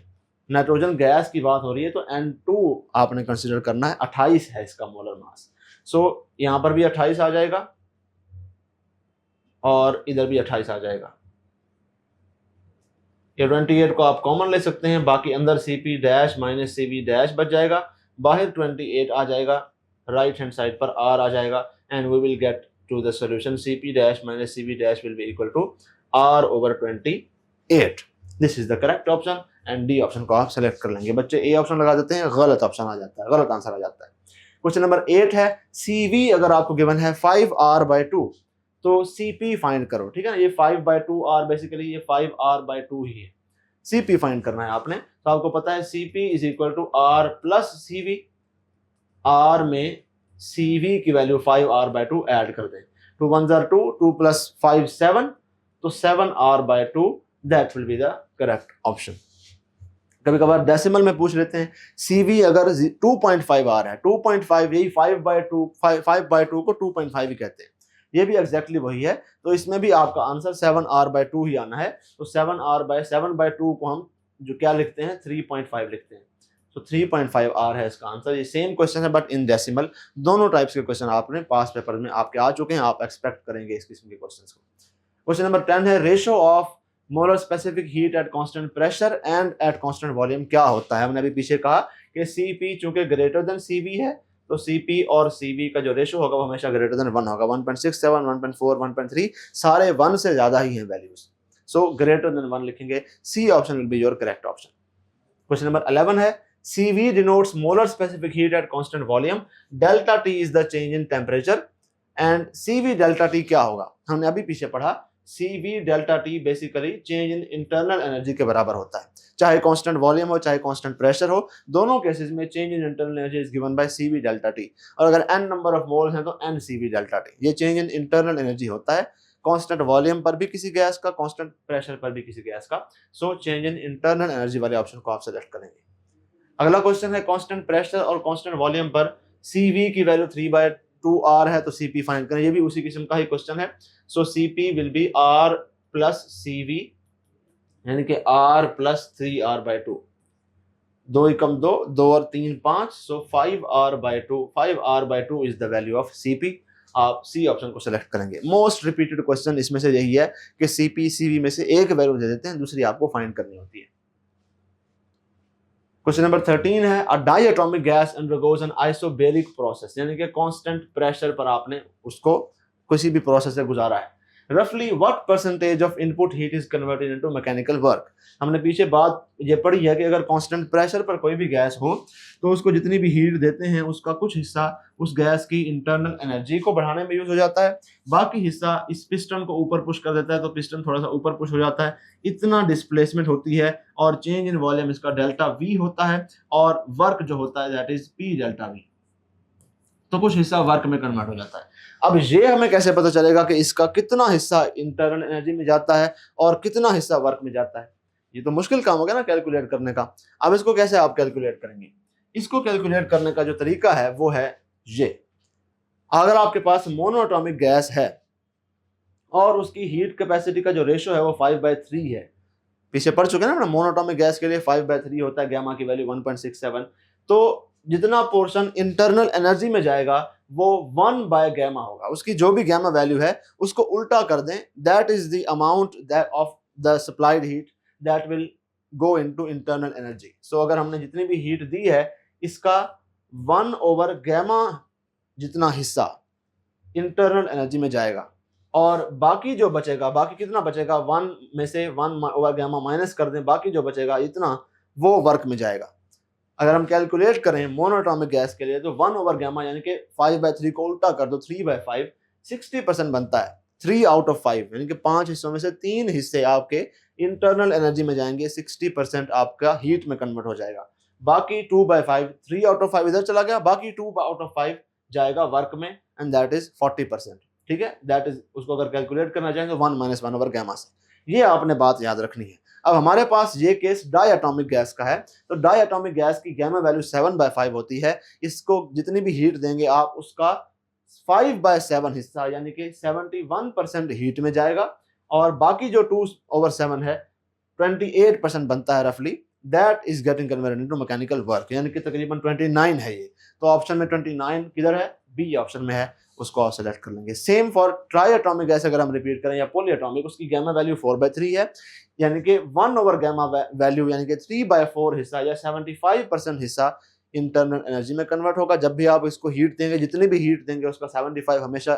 नाइट्रोजन गैस की बात हो रही है तो N2 आपने कंसीडर करना है, 28 है इसका मोलर मास। सो यहां पर भी 28 आ जाएगा और इधर भी 28 आ जाएगा। ये 28 को आप कॉमन ले सकते हैं, बाकी अंदर CP dash minus CV dash बच जाएगा, बाहर 28 आ जाएगा, राइट हैंड साइड पर आर आ जाएगा, and we will get to the solution CP dash minus CV dash will be equal to R over 28। This is the correct option, and D option को आप सेलेक्ट कर लेंगे। बच्चे A option लगा देते हैं, गलत ऑप्शन आ जाता है, गलत आंसर आ जाता है। क्वेश्चन नंबर 8 है, सीवी अगर आपको गिवन है 5r/2 तो सीपी फाइंड करो, ठीक है ना। ये 5/2r बेसिकली ये 5r/2 ही है, सीपी फाइंड करना है आपने। तो आपको पता है CP is equal to R plus CV, R में सीवी की वैल्यू 5r/2 ऐड कर दें, 2 1 2, 2 + 5 7, तो 7r/2 that will be the correct option. कभी कभार डेसिमल में पूछ लेते हैं, सीवी अगर 2.5r है, 2.5 यही 5/2 को 2.5 ही कहते हैं, ये भी एग्जैक्टली वही है। तो इसमें भी आपका आंसर 7r/2 ही आना है। तो 7r/7/2 को हम जो क्या लिखते हैं 3.5 लिखते हैं। तो 3.5 आर है इसका आंसर। ये सेम क्वेश्चन है बट इन डेसिमल। दोनों टाइप्स के क्वेश्चन आपने पास पेपर में आपके आ चुके हैं, आप एक्सपेक्ट करेंगे इस किस्म के क्वेश्चंस को। क्वेश्चन नंबर 10 है ratio of molar specific heat at constant pressure and eight constant volume क्या होता है। हमने अभी पीछे कहा कि Cp चूंकि ग्रेटर देन Cv है तो Cp और Cv का जो रेशियो होगा वो हमेशा ग्रेटर देन 1 होगा। 1.67, 1.4, 1.3 सारे 1 से ज्यादा ही हैं वैल्यूज, सो ग्रेटर देन 1 लिखेंगे। C option will be your correct option. Question number 11 है Cv denotes molar specific heat at constant volume, delta T is the change in temperature and Cv delta T क्या होगा। हमने अभी पीछे पढ़ा Cv delta T basically change in internal energy के बराबर होता है, चाहे कांस्टेंट वॉल्यूम हो चाहे कांस्टेंट प्रेशर हो, दोनों केसेस में change in internal energy is given by Cv delta T। और अगर n नंबर ऑफ मोल्स हैं तो n Cv delta T, ये चेंज इन इंटरनल एनर्जी होता है कांस्टेंट वॉल्यूम पर भी किसी गैस का, कांस्टेंट प्रेशर पर भी किसी गैस का। So change in internal energy वाले ऑप्शन को आप सेलेक्ट करेंगे। अगला क्वेश्चन है कांस्टेंट प्रेशर और कांस्टेंट वॉल्यूम पर Cv की वैल्यू 3/2R है तो Cp फाइंड करें। ये भी उसी किस्म का ही क्वेश्चन है। So Cp will B R plus Cv यानी कि R प्लस 3R/2, 2 एकम 2, 2 और 3 5, सो 5R/2, 5R/2 is the value of Cp। आप सी ऑप्शन को सेलेक्ट करेंगे। मोस्ट रिपीटेड क्वेश्चन इसमें से यही है कि Cp Cv में से एक वैल्यू दे देते हैं, दूसरी आपको फाइंड करनी होती है। क्वेश्चन नंबर 13 है a diatomic gas undergoes an isobaric process, यानी कि कांस्टेंट प्रेशर पर आपने उसको किसी भी प्रोसेस से गुजारा है। रफली what percentage of input heat is converted into mechanical work. हमने पीछे बात ये पढ़ी है कि अगर कांस्टेंट प्रेशर पर कोई भी गैस हो तो उसको जितनी भी हीट देते हैं उसका कुछ हिस्सा उस गैस की इंटरनल एनर्जी को बढ़ाने में यूज हो जाता है, बाकी हिस्सा इस पिस्टन को ऊपर पुश कर देता है तो पिस्टन थोड़ा सा ऊपर पुश हो जाता है, इतना डिस्प्लेसमेंट होती है और चेंज इन वॉल्यूम इसका डेल्टा वी होता है और वर्क जो होता है that is P delta we, तो कुछ हिस्सा वर्क में कन्वर्ट हो जाता है। अब ये हमें कैसे पता चलेगा कि इसका कितना हिस्सा इंटरनल एनर्जी में जाता है और कितना हिस्सा वर्क में जाता है। ये तो मुश्किल काम हो गया ना कैलकुलेट करने का। अब इसको कैसे आप कैलकुलेट करेंगे। इसको कैलकुलेट करने का जो तरीका है वो है ये। अगर आपके पास मोनोएटॉमिक गैस है और उसकी हीट कैपेसिटी का जो रेशियो है वो 5/3 है, पीछे पढ़ चुके हैं ना मोनोएटॉमिक गैस के लिए 5/3 होता है, गामा की वैल्यू 1.67, तो जितना पोर्शन इंटरनल एनर्जी में जाएगा वो 1/गामा होगा। उसकी जो भी गामा वैल्यू है उसको उल्टा कर दें, that is the amount of the supplied heat that will go into internal energy. So अगर हमने जितनी भी हीट दी है इसका 1/गामा जितना हिस्सा इंटरनल एनर्जी में जाएगा और बाकी जो बचेगा, बाकी कितना बचेगा, 1 में से 1/गामा माइनस कर दें, बाकी जो बचेगा इतना वो वर्क में जाएगा। अगर हम कैलकुलेट करें मोनोएटॉमिक गैस के लिए तो 1/गामा यानी कि 5/3 को उल्टा कर दो 3/5, 60% बनता है। 3 आउट ऑफ 5 यानी कि 5 हिस्सों में से 3 हिस्से आपके इंटरनल एनर्जी में जाएंगे, 60% आपका हीट में कन्वर्ट हो जाएगा। बाकी 2/5, 3 आउट ऑफ 5 इधर चला गया, बाकी 2 आउट ऑफ 5 जाएगा वर्क में एंड दैट इज 40%। ठीक है, दैट इज, उसको अगर कैलकुलेट करना चाहें तो 1 - 1/गामा से। ये आपने बात याद रखनी है। अब हमारे पास ये केस डायटोमिक गैस का है तो डायटोमिक गैस की गामा वैल्यू 7/5 होती है। इसको जितनी भी हीट देंगे आप उसका 5/7 हिस्सा यानी कि 71% हीट में जाएगा और बाकी जो 2/7 है 28% बनता है रफली, that is getting converted into mechanical work, यानी कि तकरीबन 29 है ये। तो ऑप्शन में 29 किधर है, बी ऑप्शन में है, उसको आप सेलेक्ट कर लेंगे। सेम फॉर ट्राइएटॉमिक गैस अगर हम रिपीट करें या पॉलीएटॉमिक, उसकी गामा वैल्यू 4/3 है यानी कि 1/गामा वैल्यू यानी कि 3/4 हिस्सा या 75% हिस्सा इंटरनल एनर्जी में कन्वर्ट होगा। जब भी आप इसको हीट देंगे, जितनी भी हीट देंगे उसका 75 हमेशा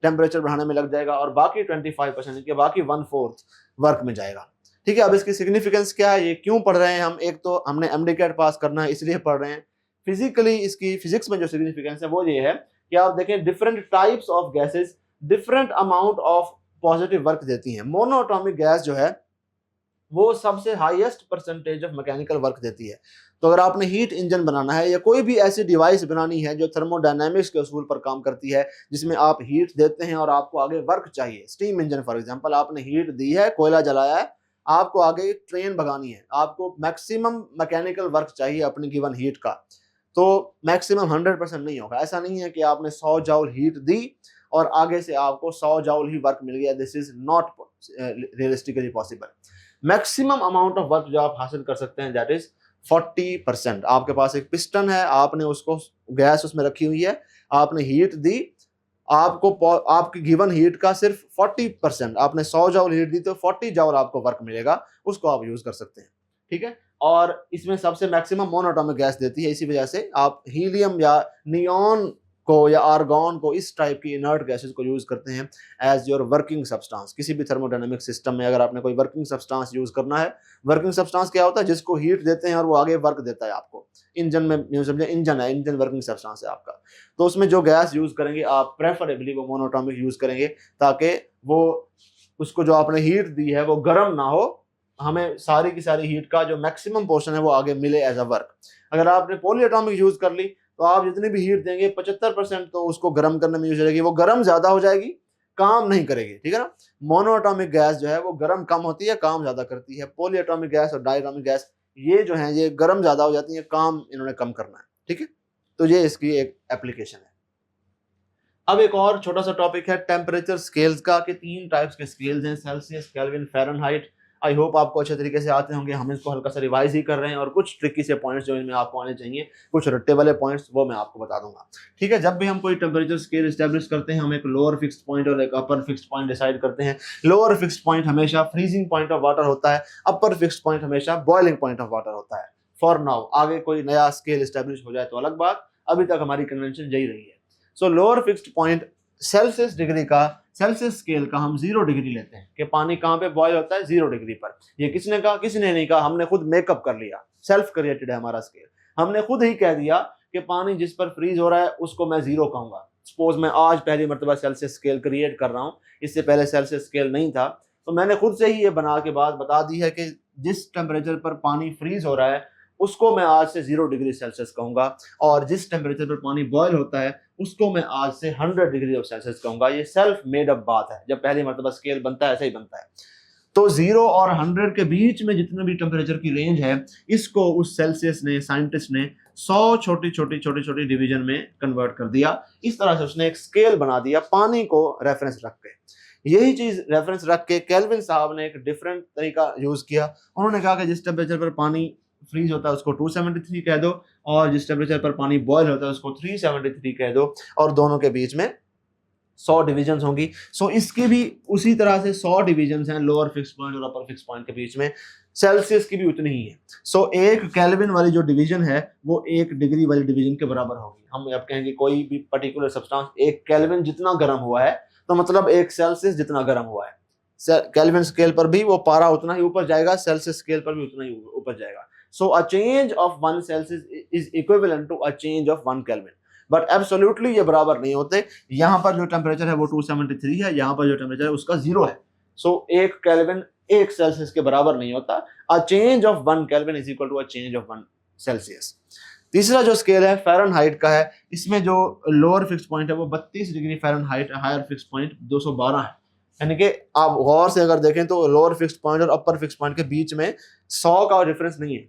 टेम्परेचर बढ़ाने में लग जाएगा और बाकी 25% यानी कि बाकी 1/4 वर्क में जाएगा। ठीक है, अब इसकी सिग्निफिकेंस क्या है, ये क्यों पढ़ रहे हैं हम, एक तो हमने एमडीकैट पास करना है इसलिए पढ़ रहे हैं। फिजिकली इसकी फिजिक्स में जो सिग्निफिकेंस है वो ये है कि आप देखें different types of gases different amount of positive work देती हैं। मोनोएटॉमिक गैस जो है वो सबसे highest percentage of mechanical work देती है। तो अगर आपने हीट इंजन बनाना है या कोई भी ऐसी डिवाइस बनानी है जो थर्मोडायनेमिक्स के उसूल पर काम करती है, जिसमें आप हीट देते हैं और आपको आगे वर्क चाहिए, स्टीम इंजन फॉर एग्जांपल, आपने हीट दी है, कोयला जलाया है, आपको आगे ट्रेन भगानी है, आपको मैक्सिमम मैकेनिकल वर्क चाहिए अपनी गिवन हीट का, तो मैक्सिमम 100% नहीं होगा। ऐसा नहीं है कि आपने 100 जूल हीट दी और आगे से आपको 100 जूल ही वर्क मिल गया, this is not realistically possible. Maximum amount of work जो आप हासिल कर सकते हैं दैट इज 40%। आपके पास एक पिस्टन है, आपने उसको गैस उसमें रखी हुई है, आपने हीट दी, आपको आपकी गिवन हीट का सिर्फ 40%, आपने 100 जॉउल हीट दी तो 40 जॉउल आपको वर्क मिलेगा, उसको आप यूज कर सकते हैं। ठीक है, और इसमें सबसे मैक्सिमम मोनोटॉमिक गैस देती है, इसी वजह से आप हीलियम या नियॉन को या आर्गॉन को, इस टाइप की इनर्ट गैसेस को यूज करते हैं एज योर वर्किंग सब्सटेंस। किसी भी थर्मोडायनेमिक सिस्टम में अगर आपने कोई वर्किंग सब्सटेंस यूज करना है, वर्किंग सब्सटेंस क्या होता है, जिसको हीट देते हैं और वो आगे वर्क देता है आपको। इंजन में समझे, इंजन है, इंजन वर्किंग सब्सटेंस है आपका, तो उसमें जो गैस यूज करेंगे आप प्रेफरेबली वो मोनोटॉमिक यूज करेंगे, ताकि वो उसको जो आपने हीट दी है वो गर्म ना हो, हमें सारी की सारी हीट का जो मैक्सिमम पोर्शन है वो आगे मिले एज अ वर्क। अगर आपने पॉलीएटॉमिक यूज कर ली तो आप जितनी भी हीट देंगे 75% तो उसको गर्म करने में यूज करेगी, वो गर्म ज्यादा हो जाएगी, काम नहीं करेगी। ठीक है ना, मोनोएटॉमिक गैस जो है वो गर्म कम होती है, काम ज्यादा करती है। पॉलीएटॉमिक गैस और डायटॉमिक गैस ये जो है ये गर्म ज्यादा हो जाती है, काम इन्होंने कम करना है। ठीक है, तो ये इसकी एक एप्लीकेशन है। अब एक और छोटा सा टॉपिक है टेम्परेचर स्केल्स का, कि 3 टाइप्स के स्केल्स हैं, Celsius, kelvin, Fahrenheit. I hope आपको अच्छे तरीके से आते होंगे, हम इसको हल्का सा रिवाइज ही कर रहे हैं, और कुछ ट्रिकी से पॉइंट्स जो इनमें आपको आने चाहिए, कुछ रट्टे वाले पॉइंट्स, वो मैं आपको बता दूंगा। ठीक है, जब भी हम कोई टेम्परेचर स्केल एस्टेब्लिश करते हैं, हम एक लोअर फिक्स्ड पॉइंट और एक अपर फिक्स्ड पॉइंट डिसाइड करते हैं। लोअर फिक्स्ड पॉइंट हमेशा फ्रीजिंग पॉइंट ऑफ वाटर होता है, अपर फिक्स्ड पॉइंट हमेशा बॉइलिंग पॉइंट ऑफ वाटर होता है। फॉर नाउ, आगे कोई नया स्केल एस्टेब्लिश हो जाए तो अलग बात, अभी तक हमारी कन्वेंशन यही रही है। सो lower fixed point Celsius degree का, सेल्सियस स्केल का हम 0 डिग्री लेते हैं, कि पानी कहाँ पे बॉयल होता है, 0 डिग्री पर। ये किसने कहा? किसी ने नहीं कहा, हमने खुद मेकअप कर लिया, सेल्फ क्रिएटेड है हमारा स्केल। हमने खुद ही कह दिया कि पानी जिस पर फ्रीज हो रहा है उसको मैं 0 कहूंगा। सपोज मैं आज पहली मरतबा सेल्सियस स्केल क्रिएट कर रहा हूँ, इससे पहले सेल्सियस स्केल नहीं था, तो मैंने खुद से ही ये बना के बात बता दी है कि जिस टेम्परेचर पर पानी फ्रीज हो रहा है उसको मैं आज से 0 डिग्री सेल्सियस कहूंगा, और जिस टेम्परेचर पर पानी बॉयल होता है उसको मैं आज से 100 डिग्री ऑफ सेल्सियस कहूंगा। ये सेल्फ मेड अप बात है, जब पहली मरतबा स्केल बनता है ऐसा ही बनता है। तो 0 और 100 के बीच में जितने भी टेम्परेचर की रेंज है, इसको उस सेल्सियस ने, साइंटिस्ट ने 100 छोटी छोटी डिवीजन में कन्वर्ट कर दिया। इस तरह से उसने एक स्केल बना दिया पानी को रेफरेंस रख के। यही चीज रेफरेंस रख के केल्विन साहब ने एक डिफरेंट तरीका यूज किया। उन्होंने कहा कि जिस टेम्परेचर पर पानी फ्रीज होता है उसको 273 कह दो, और जिस टेम्परेचर पर पानी बॉयल होता है उसको 373 कह दो, और दोनों के बीच में 100 डिविजन्स होंगी। सो इसकी भी उसी तरह से 100 डिविजन्स हैं लोअर फिक्स पॉइंट और अपर फिक्स पॉइंट के बीच में। सेल्सियस की भी उतनी ही है। सो एक केल्विन वाली जो डिवीजन है वो 1 डिग्री वाली डिवीजन के बराबर होगी। हम अब कहेंगे कोई भी पर्टिकुलर सब्सटेंस 1 केल्विन जितना गर्म हुआ है, तो मतलब 1 सेल्सियस जितना गर्म हुआ है। केल्विन स्केल पर भी वो पारा उतना ही ऊपर जाएगा, सेल्सियस स्केल पर भी उतना ही ऊपर जाएगा। So a change of 1 Celsius is equivalent to a change of 1 Kelvin. But absolutely ये बराबर नहीं होते। यहाँ पर जो टेम्परेचर है वो 273 है, यहाँ पर जो टेम्परेचर है उसका 0 है। सो 1 केल्विन 1 सेल्सियस के बराबर नहीं होता। A change of 1 kelvin is equal to a change of 1 Celsius. तीसरा जो स्केल है फ़ारेनहाइट का है। इसमें जो लोअर फिक्स पॉइंट है वो 32 degree Fahrenheit, higher fix point 212 है। यानी कि आप गौर से अगर देखें तो लोअर फिक्स पॉइंट और अपर फिक्स पॉइंट के बीच में 100 का डिफरेंस नहीं है,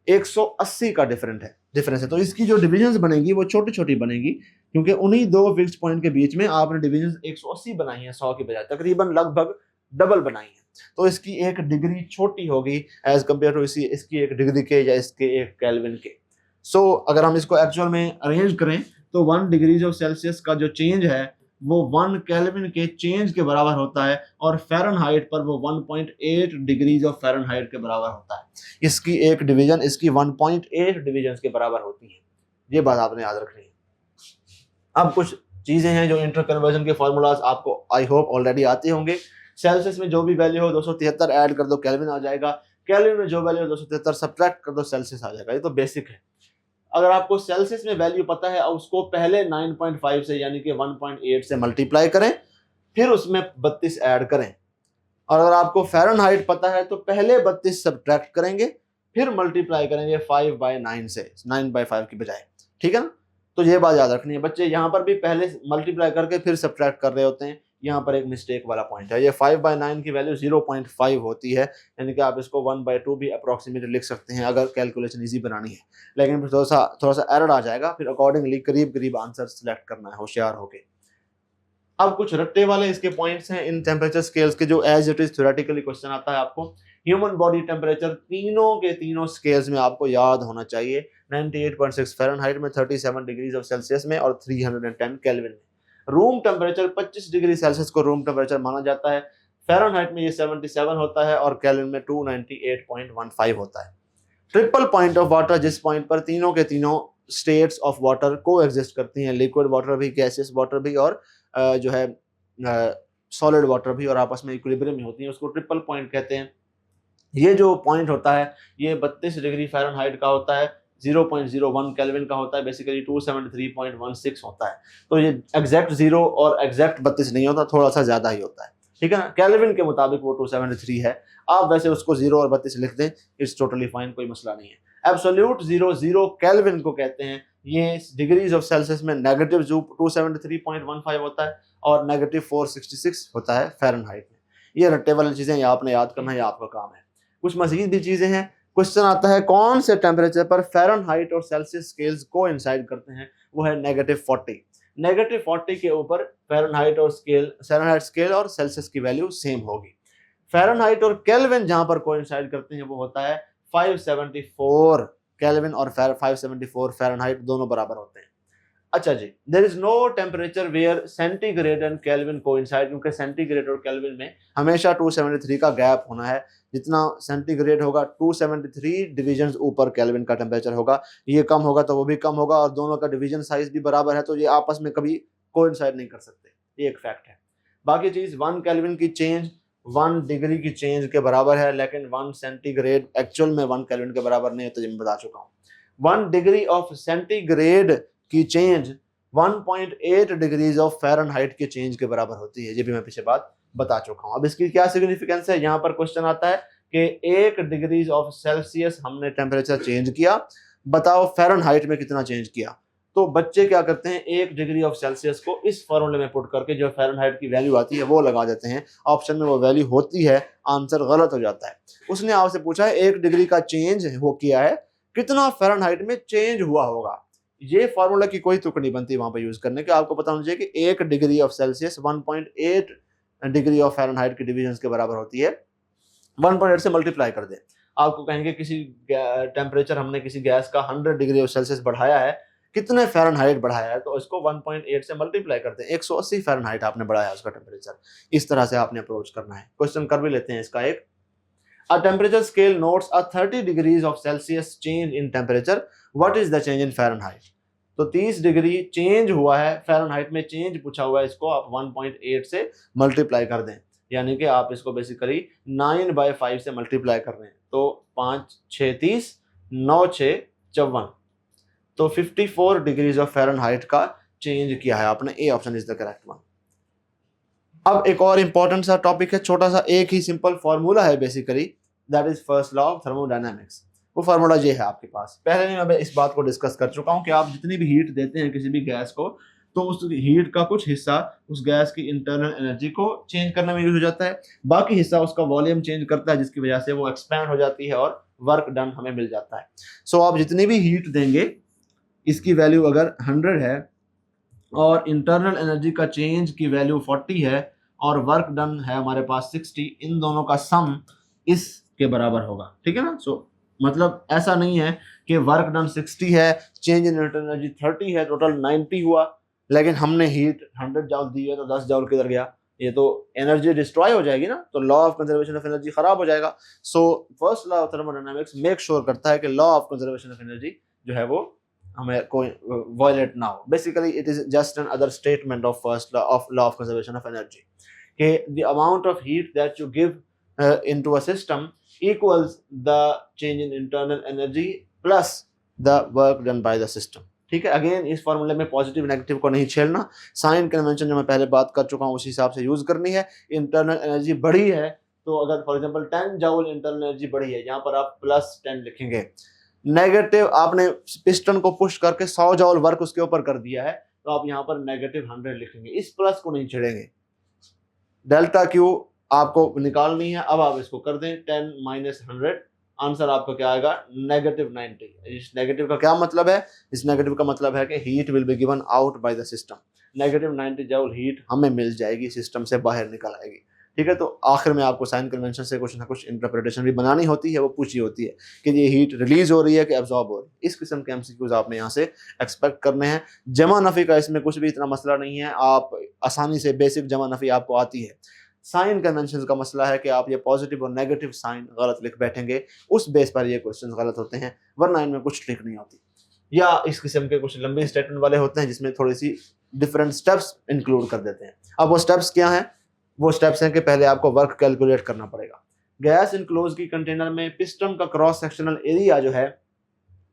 180 का डिफरेंस है। तो इसकी जो डिविजन्स बनेगी वो छोटी छोटी बनेगी, क्योंकि उन्हीं 2 फिक्स पॉइंट के बीच में आपने डिविजन्स 180 बनाई है 100 की बजाय, तकरीबन लगभग डबल बनाई है। तो इसकी 1 डिग्री छोटी होगी एज कम्पेयर टू इसकी 1 डिग्री के या इसके 1 केल्विन के। सो अगर हम इसको एक्चुअल में अरेंज करें तो 1 डिग्री ऑफ सेल्सियस का जो चेंज है वो 1 केल्विन के चेंज के बराबर होता है, और फ़ारेनहाइट पर वो 1.8 डिग्रीज ऑफ फ़ारेनहाइट के बराबर होता है। इसकी 1 डिवीजन इसकी 1.8 डिवीजन के बराबर होती है। ये बात आपने याद रखनी है। अब कुछ चीजें हैं जो इंटर कन्वर्जन के फॉर्मूलाज आपको आई होप ऑलरेडी आते होंगे। सेल्सियस में जो भी वैल्यू हो 273 ऐड कर दो, केल्विन आ जाएगा। केल्विन में जो वैल्यू हो 273 सब्ट्रैक्ट कर दो, सेल्सियस आ जाएगा। ये तो बेसिक है। अगर आपको सेल्सियस में वैल्यू पता है, उसको पहले 9.5 से यानी कि 1.8 से मल्टीप्लाई करें, फिर उसमें 32 ऐड करें। और अगर आपको फ़ारेनहाइट पता है तो पहले 32 सब्ट्रैक्ट करेंगे, फिर मल्टीप्लाई करेंगे 5/9 से, 9/5 की बजाय। ठीक है ना? तो ये बात याद रखनी है बच्चे। यहाँ पर भी पहले मल्टीप्लाई करके फिर सब्ट्रैक्ट कर रहे होते हैं, यहाँ पर एक मिस्टेक वाला पॉइंट है। ये 5/9 की वैल्यू 0.5 होती है, यानी कि आप इसको 1/2 भी अप्रॉक्सीमेटली लिख सकते हैं अगर कैलकुलेशन इजी बनानी है। लेकिन फिर थोड़ा सा एरर आ जाएगा, फिर अकॉर्डिंगली करीब करीब आंसर सिलेक्ट करना है होशियार होके। अब कुछ रट्टे वाले इसके पॉइंट्स हैं इन टेम्परेचर स्केल्स के, जो as it is theoretically question आता है आपको। ह्यूमन बॉडी टेम्परेचर तीनों के तीनों स्केल्स में आपको याद होना चाहिए, 98.6 फ़ारेनहाइट में, 37 डिग्रीज ऑफ सेल्सियस में और 310 केल्विन में। रूम टेम्परेचर 25 डिग्री सेल्सियस को रूम टेम्परेचर माना जाता है, फ़ारेनहाइट में ये 77 होता है और केल्विन में 298.15 होता है। ट्रिपल पॉइंट ऑफ वाटर, जिस पॉइंट पर तीनों के तीनों स्टेट्स ऑफ वाटर को एग्जिस्ट करती हैं, लिक्विड वाटर भी, गैसियस वाटर भी और जो है सॉलिड वाटर भी, और आपस में इक्विलिब्रियम में होती हैं, उसको ट्रिपल पॉइंट कहते हैं। ये जो पॉइंट होता है ये 32 डिग्री फ़ारेनहाइट का होता है, 0.01 केल्विन का होता है, बेसिकली 273.16 होता है। तो ये एग्जैक्ट 0 और एग्जैक्ट 32 नहीं होता, थोड़ा सा ज़्यादा ही होता है, ठीक है ना। केल्विन के मुताबिक वो 273 है, आप वैसे उसको 0 और 32 लिख दें, इट्स टोटली फाइन, कोई मसला नहीं है। एब्सोल्यूट 0 केल्विन को कहते हैं, ये डिग्रीज ऑफ सेल्सियस में नेगेटिव 273.15 होता है और नेगेटिव 466 होता है फ़ारेनहाइट में। ये रट्टे वाली चीज़ें ये आपने याद करना, ये आपका काम है। कुछ मजीद भी चीज़ें हैं। क्वेश्चन आता है कौन से टेम्परेचर पर फ़ारेनहाइट और सेल्सियस स्केल्स को इंसाइड करते हैं, वो है -40। -40 के ऊपर फ़ारेनहाइट स्केल और सेल्सियस की वैल्यू सेम होगी। फ़ारेनहाइट और केल्विन जहां पर कोइंसाइड करते हैं वो होता है 574 केल्विन और 574 फ़ारेनहाइट, दोनों बराबर होते हैं। अच्छा जी, there is no temperature where centigrade and kelvin coincide, क्योंकि सेंटीग्रेड और केल्विन में हमेशा 273 का गैप होना है। जितना सेंटीग्रेड होगा 273 डिवीजन ऊपर केल्विन का टेम्परेचर होगा, ये कम होगा तो वो भी कम होगा, और दोनों का डिवीजन साइज भी बराबर है, तो ये आपस में कभी कोइंसाइड नहीं कर सकते, ये एक फैक्ट है। बाकी चीज 1 केल्विन की चेंज 1 डिग्री की चेंज के बराबर है, लेकिन 1 सेंटीग्रेड एक्चुअल में 1 केल्विन के बराबर नहीं है, तो ये मैं बता चुका हूँ। 1 डिग्री ऑफ सेंटीग्रेड की चेंज 1.8 डिग्रीज ऑफ फ़ारेनहाइट के चेंज के बराबर होती है, ये भी मैं पीछे बात बता चुका हूँ। अब इसकी क्या सिग्निफिकेंस है, यहाँ पर क्वेश्चन आता है कि 1 डिग्रीज ऑफ सेल्सियस हमने टेम्परेचर चेंज किया, बताओ फ़ारेनहाइट में कितना चेंज किया। तो बच्चे क्या करते हैं, 1 डिग्री ऑफ सेल्सियस को इस फॉर्मूले में पुट करके जो फ़ारेनहाइट की वैल्यू आती है वो लगा देते हैं, ऑप्शन में वो वैल्यू होती है, आंसर गलत हो जाता है। उसने आपसे पूछा है 1 डिग्री का चेंज वो किया है, कितना फ़ारेनहाइट में चेंज हुआ होगा। ये फार्मूला की कोई तुक नहीं बनती वहां पर यूज करने के, आपको पता होना चाहिए कि 1 degree of Celsius 1.8 degree of Fahrenheit की डिवीजन के बराबर होती है। 1.8 से मल्टीप्लाई कर दें, आपको कहेंगे किसी टेम्परेचर हमने किसी गैस का 100 डिग्री ऑफ सेल्सियस बढ़ाया है, कितने फ़ारेनहाइट बढ़ाया है, तो इसको 1.8 से मल्टीप्लाई करते हैं, 180 फ़ारेनहाइट आपने बढ़ाया उसका टेम्परेचर। इस तरह से आपने अप्रोच करना है। क्वेश्चन कर भी लेते हैं इसका एक। A temperature scale notes a 30 degrees of Celsius change in temperature. What is the change in Fahrenheit? तो 30 डिग्री चेंज हुआ है फ़ारेनहाइट में, चेंज पूछा हुआ है, इसको आप 1.8 से मल्टीप्लाई कर दें, यानी कि आप इसको बेसिकली 9/5 से मल्टीप्लाई कर रहे हैं, तो 5 6 30 9 6 54, तो 54 डिग्रीज ऑफ फ़ारेनहाइट का चेंज किया है आपने। ए option is the correct one. अब एक और इंपॉर्टेंट सा टॉपिक है, छोटा सा, एक ही सिंपल फॉर्मूला है basically, that is first law of thermodynamics. वो फार्मूला ये है आपके पास, पहले मैं इस बात को डिस्कस कर चुका हूँ कि आप जितनी भी हीट देते हैं किसी भी गैस को, तो उस हीट का कुछ हिस्सा उस गैस की इंटरनल एनर्जी को चेंज करने में यूज हो जाता है, बाकी हिस्सा उसका वॉल्यूम चेंज करता है, जिसकी वजह से वो एक्सपैंड हो जाती है और वर्क डन हमें मिल जाता है। सो आप जितनी भी हीट देंगे, इसकी वैल्यू अगर 100 है और इंटरनल एनर्जी का चेंज की वैल्यू 40 है और वर्क डन है हमारे पास 60, इन दोनों का सम इसके बराबर होगा, ठीक है ना। सो मतलब ऐसा नहीं है कि वर्क डन 60 है, चेंज इन इंटरनल एनर्जी 30 है, टोटल 90 हुआ, लेकिन हमने हीट 100 जूल दी है तो 10 जूल किधर गया, ये तो एनर्जी डिस्ट्रॉय हो जाएगी ना, तो law of conservation of energy खराब हो जाएगा। So first law of thermodynamics make sure करता है कि law of conservation of energy जो है वो हमें कोई वायलेट ना हो। Basically it is just another statement of first law of conservation of energy कि the amount of heat that you give into a system equals the change in internal energy plus the work done by the system, ठीक है। Again इस फॉर्मूले में positive negative को नहीं छेड़ना, sign convention जो मैं पहले बात कर चुका हूँ उसी हिसाब से यूज करनी है। इंटरनल एनर्जी बढ़ी है, तो अगर for example 10 joule internal energy बढ़ी है, यहाँ पर आप +10 लिखेंगे। नेगेटिव, आपने पिस्टन को पुश करके 100 जूल वर्क उसके ऊपर कर दिया है, तो आप यहाँ पर -100 लिखेंगे, इस प्लस को नहीं छेड़ेंगे। डेल्टा क्यू आपको निकालनी है, अब आप इसको कर दें 10 - 100, आंसर आपका क्या आएगा, -90। इस नेगेटिव का क्या मतलब है, इस नेगेटिव का मतलब है कि heat will be given out by the system, -90 joule heat हमें मिल जाएगी, सिस्टम से बाहर निकल आएगी, ठीक है। तो आखिर में आपको साइन कन्वेंशन से कुछ ना कुछ इंटरप्रिटेशन भी बनानी होती है, वो पूछी होती है कि ये हीट रिलीज हो रही है कि एब्जॉर्ब हो रही है। इस किस्म के एमसीक्यूज आपने यहाँ से एक्सपेक्ट करने हैं। जमा नफी का इसमें कुछ भी इतना मसला नहीं है, आप आसानी से बेसिक जमा नफी आपको आती है। साइन कन्वेंशन का मसला है कि आप ये पॉजिटिव और नेगेटिव साइन गलत लिख बैठेंगे, उस बेस पर ये क्वेश्चन गलत होते हैं, वरना इनमें कुछ ट्रिक नहीं होती। या इस किस्म के कुछ लंबे स्टेटमेंट वाले होते हैं जिसमें थोड़ी सी डिफरेंट स्टेप्स इंक्लूड कर देते हैं। अब वो स्टेप्स क्या हैं? वो स्टेप्स हैं कि पहले आपको वर्क कैलकुलेट करना पड़ेगा। गैस इनक्लोज की कंटेनर में पिस्टन का क्रॉस सेक्शनल एरिया जो है,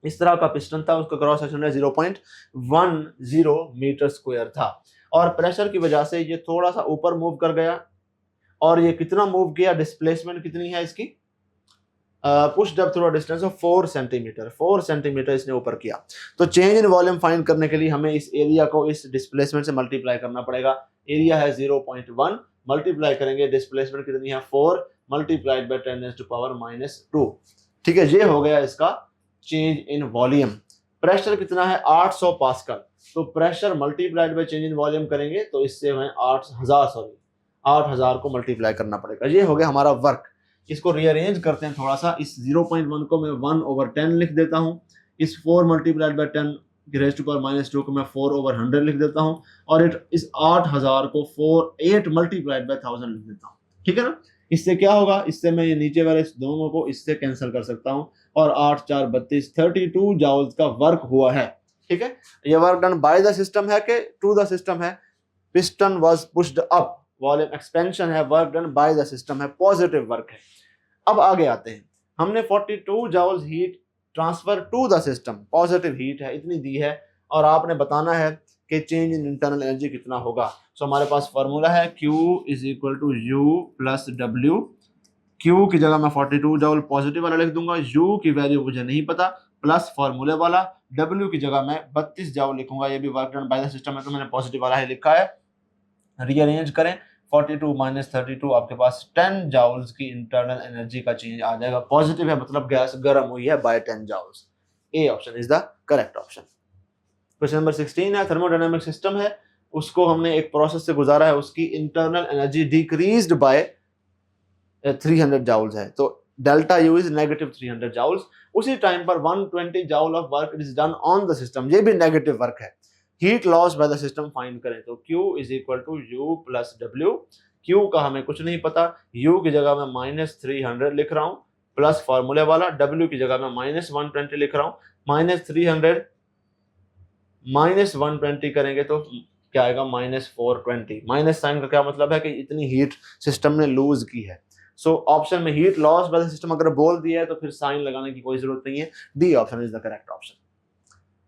इस तरह का पिस्टन था, उसका क्रॉस सेक्शन 0.10 मीटर स्क्वायर था, और प्रेशर की वजह से ये थोड़ा सा ऊपर मूव कर गया। और ये कितना मूव किया, डिस्प्लेसमेंट कितनी है इसकी, push depth through distance of 4 centimetre, 4 centimetre इसने ऊपर किया। तो चेंज इन वॉल्यूम फाइंड करने के लिए हमें इस एरिया को इस डिस्प्लेसमेंट से मल्टीप्लाई करना पड़ेगा। एरिया है 0.1, मल्टीप्लाई करेंगे डिस्प्लेसमेंट कितनी है 4 मल्टीप्लाइड बाय 10⁻⁻²। ठीक है, ये हो गया इसका चेंज इन वॉल्यूम। प्रेशर कितना है 800 पास्कल, तो pressure multiplied by change in volume करेंगे तो इससे हमें 8000 को मल्टीप्लाई करना पड़ेगा। ये हो गया हमारा वर्क। इसको रीअरेंज करते हैं थोड़ा सा। इस 0.1 को मैं 1/10 लिख देता हूँ, इस 4 मल्टीप्लाइड बाय 10⁻⁻² को मैं 4/100 लिख देता हूँ, और इस 8000 को 8 मल्टीप्लाइड बाय 1000 लिख देता हूँ। ठीक है ना। इससे क्या होगा, इससे मैं ये नीचे वाले इस दोनों को इससे कैंसिल कर सकता हूँ, और 8 4 32 32 जाउल्स का वर्क हुआ है। ठीक है, ये work done by the system है कि टू द सिस्टम है। Piston was pushed up, volume expansion है, work done by the system है, पॉजिटिव वर्क है। अब आगे आते हैं, हमने 42 joules heat transfer to the system, positive heat है, इतनी दी है, और आपने बताना है कि चेंज इन इंटरनल एनर्जी कितना होगा। सो हमारे पास फॉर्मूला है Q = U + W। Q की जगह मैं 42 जाउल पॉजिटिव वाला लिख दूंगा, U की वैल्यू मुझे नहीं पता, प्लस फॉर्मूले वाला। W की जगह मैं 32 जाउल लिखूंगा, ये भी work done by the system है, तो मैंने पॉजिटिव वाला ही लिखा है। रीअरेंज करें, 42 - 32 आपके पास 10 जाउल्स की इंटरनल एनर्जी का चेंज आ जाएगा। पॉजिटिव है मतलब गैस गर्म हुई है बाय 10 joules. A option is the correct option. Question number 16 है, थर्मोडायनामिक सिस्टम है, उसको हमने एक प्रोसेस से गुजारा है, उसकी internal energy decreased bye 300 joules है, तो डेल्टा यू इज -300 जाउल्स। उसी टाइम पर 120 joule of work is done on the system, ये भी नेगेटिव वर्क है। Heat loss by the system find करें, तो Q = U + W। Q का हमें कुछ नहीं पता, U की जगह मैं -300 लिख रहा हूँ, प्लस फॉर्मूले वाला। W की जगह मैं -120 लिख रहा हूँ। -300 -120 करेंगे तो क्या आएगा, -420। माइनस साइन का क्या मतलब है कि इतनी हीट सिस्टम ने लूज की है। सो ऑप्शन में heat loss by the system अगर बोल दिया है तो फिर साइन लगाने की कोई जरूरत नहीं है। D option is the correct option.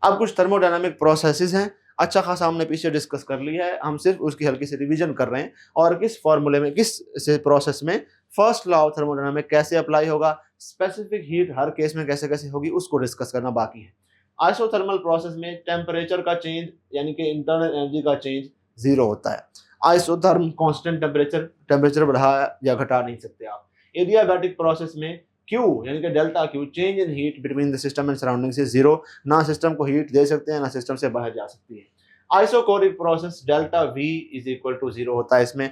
अब कुछ थर्मोडायनामिक प्रोसेसेस हैं, अच्छा खासा हमने पीछे डिस्कस कर लिया है, हम सिर्फ उसकी हल्की सी रिवीजन कर रहे हैं, और किस फॉर्मूले में, किस से प्रोसेस में फर्स्ट लॉ ऑफ थर्मोडायनामिक कैसे अप्लाई होगा, स्पेसिफिक हीट हर केस में कैसे कैसे होगी, उसको डिस्कस करना बाकी है। आइसोथर्मल प्रोसेस में टेम्परेचर का चेंज यानी कि इंटरनल एनर्जी का चेंज 0 होता है। आइसोथर्म कांस्टेंट टेम्परेचर बढ़ा या घटा नहीं सकते आप। एडियाबैटिक प्रोसेस में Q यानी कि delta Q, change in heat between the system and surrounding से 0, ना सिस्टम को हीट दे सकते हैं ना सिस्टम से बाहर जा सकती है। आइसोकोरिक प्रोसेस डेल्टा V = 0 होता है, इसमें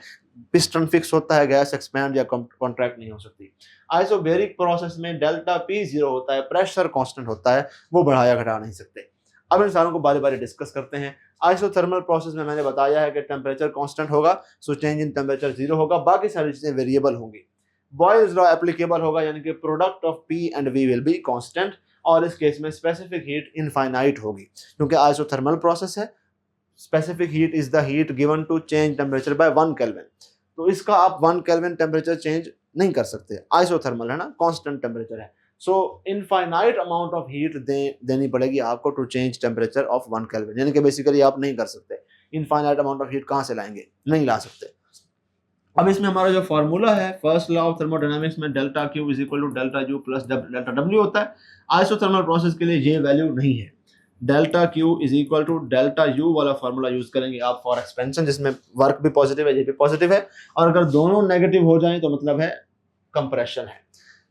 पिस्टन फिक्स होता है, गैस एक्सपैंड या कॉन्ट्रैक्ट नहीं हो सकती। आइसोबेरिक प्रोसेस में डेल्टा P 0 होता है, प्रेशर कांस्टेंट होता है, वो बढ़ाया घटा नहीं सकते। अब इन सारों को बारी बारी डिस्कस करते हैं। आइसोथर्मल प्रोसेस में मैंने बताया है कि टेम्परेचर कांस्टेंट होगा, सो चेंज इन टेम्परेचर 0 होगा, बाकी सारी चीजें वेरिएबल होंगी। बॉयल्स लॉ एप्लीकेबल होगा, यानी कि product of P and V will be constant, और इस केस में स्पेसिफिक हीट इनफाइनाइट होगी, क्योंकि आइसोथर्मल प्रोसेस है। Specific heat is the heat given to change temperature by 1 kelvin, तो इसका आप 1 केल्विन टेम्परेचर चेंज नहीं कर सकते, आइसोथर्मल है ना, कांस्टेंट टेम्परेचर है। So infinite amount of heat देनी पड़ेगी आपको to change temperature of 1 kelvin, यानी कि बेसिकली आप नहीं कर सकते। इनफाइनाइट अमाउंट ऑफ हीट कहाँ से लाएंगे, नहीं ला सकते। अब इसमें हमारा जो फॉर्मूला है फर्स्ट लॉ ऑफ थर्मोडायनामिक्स में delta Q = delta U + delta W होता है। आइसोथर्मल प्रोसेस के लिए ये वैल्यू नहीं है। डेल्टा Q = डेल्टा U वाला फॉर्मूला यूज करेंगे आप फॉर एक्सपेंशन, जिसमें वर्क भी पॉजिटिव है, ये भी पॉजिटिव है, और अगर दोनों नेगेटिव हो जाएं तो मतलब है कंप्रेशन है।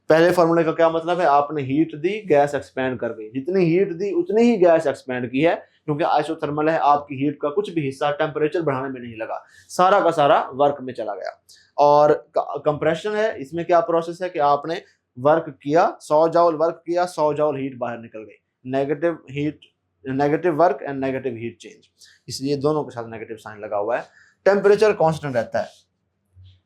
पहले फॉर्मूले का क्या मतलब है, आपने हीट दी, गैस एक्सपैंड कर गई, जितनी हीट दी उतनी ही गैस एक्सपैंड की है, क्योंकि आइसोथर्मल है, आपकी हीट का कुछ भी हिस्सा टेम्परेचर बढ़ाने में नहीं लगा, सारा का सारा वर्क में चला गया। और कंप्रेशन है, इसमें क्या प्रोसेस है कि आपने वर्क किया, 100 जूल वर्क किया, 100 जूल हीट बाहर निकल गई, negative heat, negative work and negative heat change, इसलिए दोनों के साथ नेगेटिव साइन लगा हुआ है। टेम्परेचर कांस्टेंट रहता है।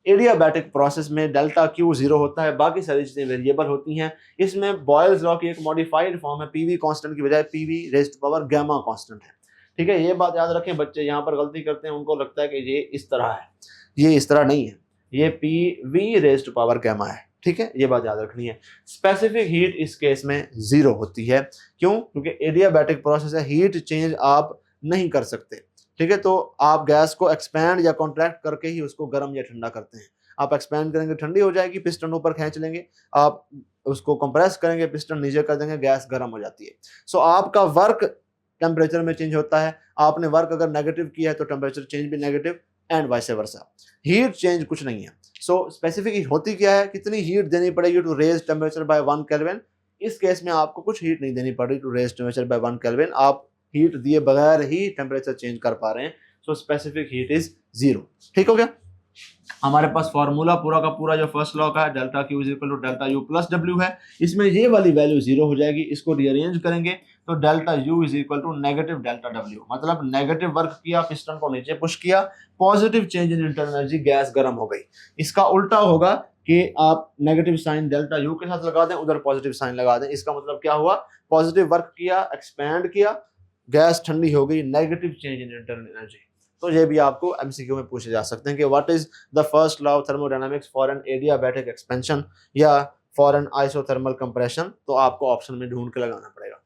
एडियाबैटिक प्रोसेस में डेल्टा क्यू 0 होता है, बाकी सारी चीजें वेरिएबल होती हैं। इसमें बॉयल्स लॉ की एक मॉडिफाइड फॉर्म है, पीवी कांस्टेंट की बजाय PV raised to power gamma constant है। ठीक है, ये बात याद रखें, बच्चे यहाँ पर गलती करते हैं, उनको लगता है कि ये इस तरह है, ये इस तरह नहीं है, ये PV raised to power gamma है। ठीक है, ये बात याद रखनी है। स्पेसिफिक हीट इस केस में 0 होती है, क्यों? क्योंकि एडियाबैटिक प्रोसेस है, हीट चेंज आप नहीं कर सकते। ठीक है, तो आप गैस को एक्सपैंड या कॉन्ट्रैक्ट करके ही उसको गर्म या ठंडा करते हैं। आप एक्सपैंड करेंगे ठंडी हो जाएगी, पिस्टन ऊपर खींच लेंगे, आप उसको कंप्रेस करेंगे, पिस्टन नीचे कर देंगे, गैस गर्म हो जाती है। सो आपका वर्क टेम्परेचर में चेंज होता है। आपने वर्क अगर नेगेटिव किया है तो टेम्परेचर चेंज भी negative and vice versa. Heat change कुछ नहीं है। सो स्पेसिफिक हीट होती क्या है, कितनी हीट देनी पड़ेगी to raise temperature by 1 kelvin. इस केस में आपको कुछ हीट नहीं देनी पड़ेगी to raise temperature by 1 kelvin, आप हीट दिए बगैर ही टेम्परेचर चेंज कर पा रहे हैं। So specific heat is 0। ठीक हो गया? हमारे पास फॉर्मूला पूरा का पूरा जो फर्स्ट लॉ का है, delta Q is equal to delta U plus W है। इसमें ये वाली वैल्यू 0 हो जाएगी, इसको रीअरेंज करेंगे तो delta U is equal to negative delta W, मतलब नेगेटिव वर्क किया, पिस्टन को नीचे पुश किया, positive change in internal energy, gas गर्म हो गई। इसका उल्टा होगा कि आप नेगेटिव साइन डेल्टा यू के साथ लगा दें, उधर पॉजिटिव साइन लगा दें। इसका मतलब क्या हुआ, पॉजिटिव वर्क किया, एक्सपैंड किया, गैस ठंडी हो गई, negative change in internal energy. तो ये भी आपको एमसीक्यू में पूछे जा सकते हैं कि what is the first law of thermodynamics for an adiabatic expansion या फॉर एन आइसोथर्मल कंप्रेशन, तो आपको ऑप्शन में ढूंढ के लगाना पड़ेगा।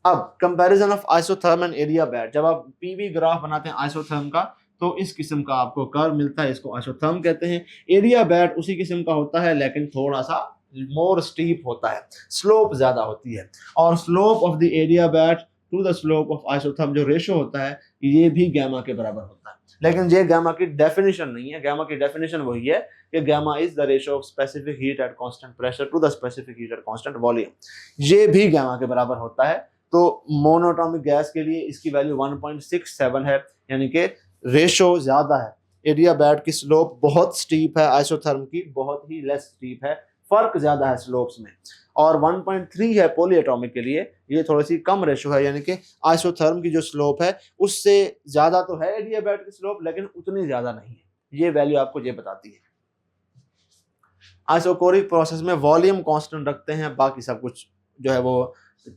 अब comparison of isotherm and adiabat, जब आप पीवी ग्राफ बनाते हैं आइसोथर्म का तो इस किस्म का आपको कर्व मिलता है, इसको आइसोथर्म कहते हैं। एडियाबैट उसी किस्म का होता है लेकिन थोड़ा सा मोर स्टीप होता है, स्लोप ज्यादा होती है, और slope of the adiabat to the slope of isotherm जो रेशो होता है ये भी गामा के बराबर होता है। लेकिन ये गामा की डेफिनेशन नहीं है, गामा की डेफिनेशन वही है कि gamma is the ratio of specific heat at constant pressure to the specific heat at constant volume, ये भी गामा के बराबर होता है। तो मोनोटॉमिक गैस के लिए इसकी वैल्यू 1.67 है, यानी कि रेशो ज्यादा है। एडियाबैट की स्लोप बहुत स्टीप है, आइसोथर्म की बहुत ही लेस स्टीप है, फर्क ज्यादा है स्लोप्स में। और 1.3 है पॉलीएटॉमिक के लिए, ये थोड़ी सी कम रेशो है, यानी कि आइसोथर्म की जो स्लोप है उससे ज्यादा तो है एडियाबैट की स्लोप, लेकिन उतनी ज्यादा नहीं है। ये वैल्यू आपको ये बताती है। आइसोकोरिक प्रोसेस में वॉल्यूम कांस्टेंट रखते हैं, बाकी सब कुछ जो है वो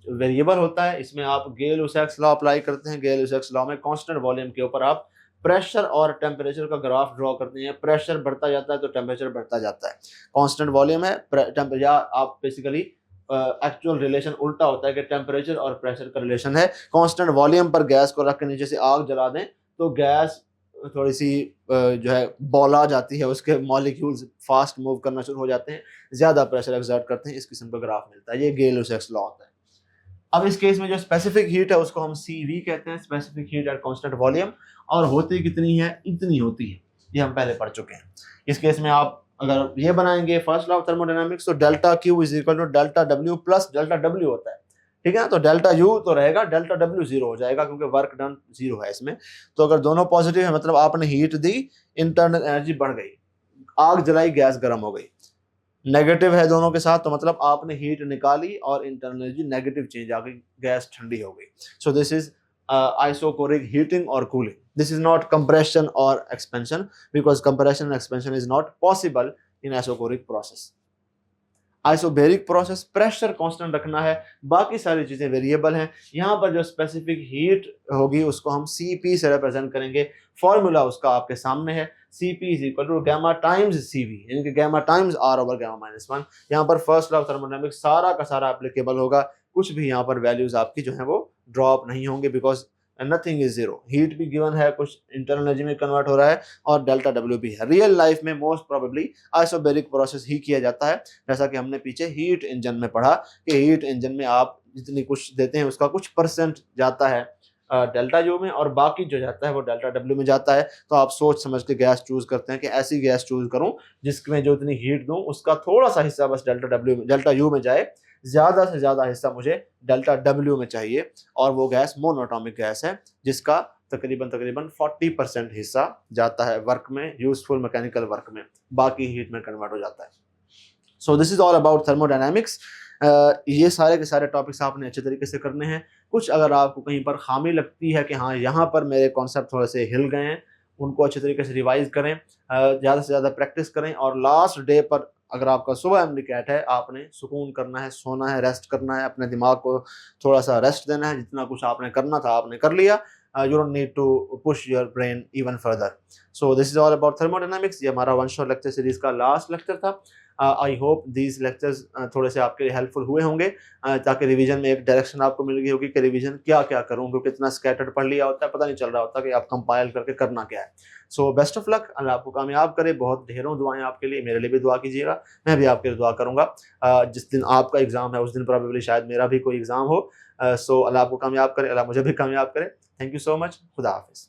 वेरिएबल होता है। इसमें आप गेल-लुसाक्स लॉ अप्लाई करते हैं। गेल-लुसाक्स लॉ में कांस्टेंट वॉल्यूम के ऊपर आप प्रेशर और टेम्परेचर का ग्राफ ड्रॉ करते हैं। प्रेशर बढ़ता जाता है तो टेम्परेचर बढ़ता जाता है। कांस्टेंट वॉल्यूम है, टेम्परेचर आप बेसिकली एक्चुअल रिलेशन उल्टा होता है कि टेम्परेचर और प्रेशर का रिलेशन है। कांस्टेंट वॉल्यूम पर गैस को रख के नीचे से आग जला दें तो गैस थोड़ी सी जो है बौला जाती है, उसके मॉलिक्यूल्स फास्ट मूव करना शुरू हो जाते हैं, ज्यादा प्रेशर एक्सर्ट करते हैं, इस किस्म का ग्राफ मिलता है। ये गेल-लुसाक्स लॉ होता है। अब इस केस में जो स्पेसिफिक हीट है उसको हम CV कहते हैं, specific heat at constant volume, और होती कितनी है, इतनी होती है, ये हम पहले पढ़ चुके हैं। इस केस में आप अगर ये बनाएंगे फर्स्ट लॉ ऑफ थर्मोडायनामिक्स तो delta Q is equal to delta W plus delta W होता है। ठीक है ना, तो डेल्टा यू तो रहेगा, डेल्टा डब्ल्यू 0 हो जाएगा क्योंकि वर्क डन 0 है इसमें। तो अगर दोनों पॉजिटिव है मतलब आपने हीट दी, इंटरनल एनर्जी बढ़ गई, आग जलाई, गैस गर्म हो गई। नेगेटिव है दोनों के साथ तो मतलब आपने हीट निकाली और इंटरनल एनर्जी नेगेटिव चेंज आ गई, गैस ठंडी हो गई। So this is isochoric heating और cooling. This is not compression और expansion because compression and expansion is not possible in isochoric process. Isobaric process pressure constant रखना है, बाकी सारी चीजें वेरिएबल हैं। यहाँ पर जो स्पेसिफिक हीट होगी उसको हम CP से रिप्रेजेंट करेंगे। फॉर्मूला उसका आपके सामने है, CP is equal to gamma times CV, यानी कि gamma times R over gamma -1। यहाँ पर फर्स्ट लॉ ऑफ थर्मोडायनामिक्स सारा का सारा एप्लीकेबल होगा, कुछ भी यहाँ पर वैल्यूज आपकी जो है वो ड्रॉप नहीं होंगे बिकॉज नथिंग इज 0। हीट भी गिवन है, कुछ इंटरनल एनर्जी में कन्वर्ट हो रहा है, और डेल्टा डब्ल्यू भी है। रियल लाइफ में मोस्ट प्रोबेबली आइसोबैरिक प्रोसेस ही किया जाता है, जैसा कि हमने पीछे हीट इंजन में पढ़ा कि हीट इंजन में आप जितनी कुछ देते हैं उसका कुछ परसेंट जाता है डेल्टा यू में और बाकी जो जाता है वो डेल्टा डब्ल्यू में जाता है। तो आप सोच समझ के गैस चूज करते हैं कि ऐसी गैस चूज करूं जिसमें जो इतनी हीट दूं उसका थोड़ा सा हिस्सा बस डेल्टा यू में जाए, ज़्यादा से ज़्यादा हिस्सा मुझे डेल्टा डब्ल्यू में चाहिए, और वो गैस मोनोटॉमिक गैस है जिसका तकरीबन 40% हिस्सा जाता है वर्क में, यूजफुल मैकेनिकल वर्क में, बाकी हीट में कन्वर्ट हो जाता है। सो this is all about thermodynamics. ये सारे के सारे टॉपिक्स आपने अच्छे तरीके से करने हैं। कुछ अगर आपको कहीं पर खामी लगती है कि हाँ यहाँ पर मेरे कॉन्सेप्ट थोड़े से हिल गए हैं, उनको अच्छे तरीके से रिवाइज करें, ज़्यादा से ज़्यादा प्रैक्टिस करें, और लास्ट डे पर अगर आपका सुबह MD-CAT है, आपने सुकून करना है, सोना है, रेस्ट करना है, अपने दिमाग को थोड़ा सा रेस्ट देना है। जितना कुछ आपने करना था आपने कर लिया। You don't need to push your brain even further. So this is all about thermodynamics. ये हमारा वन शॉट लेक्चर सीरीज का लास्ट लेक्चर था। आई होप दीज लेक्चर्स थोड़े से आपके लिए हेल्पफुल हुए होंगे, ताकि रिवीजन में एक डायरेक्शन आपको मिल गई होगी कि रिवीजन क्या क्या करूँ, क्योंकि इतना स्कैटर्ड पढ़ लिया होता है, पता नहीं चल रहा होता कि आप कंपाइल करके करना क्या है। सो बेस्ट ऑफ लक, अल्लाह आपको कामयाब करे। बहुत ढेरों दुआएं आपके लिए, मेरे लिए भी दुआ कीजिएगा, मैं भी आपके लिए दुआ करूँगा। जिस दिन आपका एग्ज़ाम है उस दिन प्रोबेबली शायद मेरा भी कोई एग्ज़ाम हो। सो अल्लाह आपको कामयाब करे, अल्लाह मुझे भी कामयाब करे। Thank you so much. खुदा हाफिज़।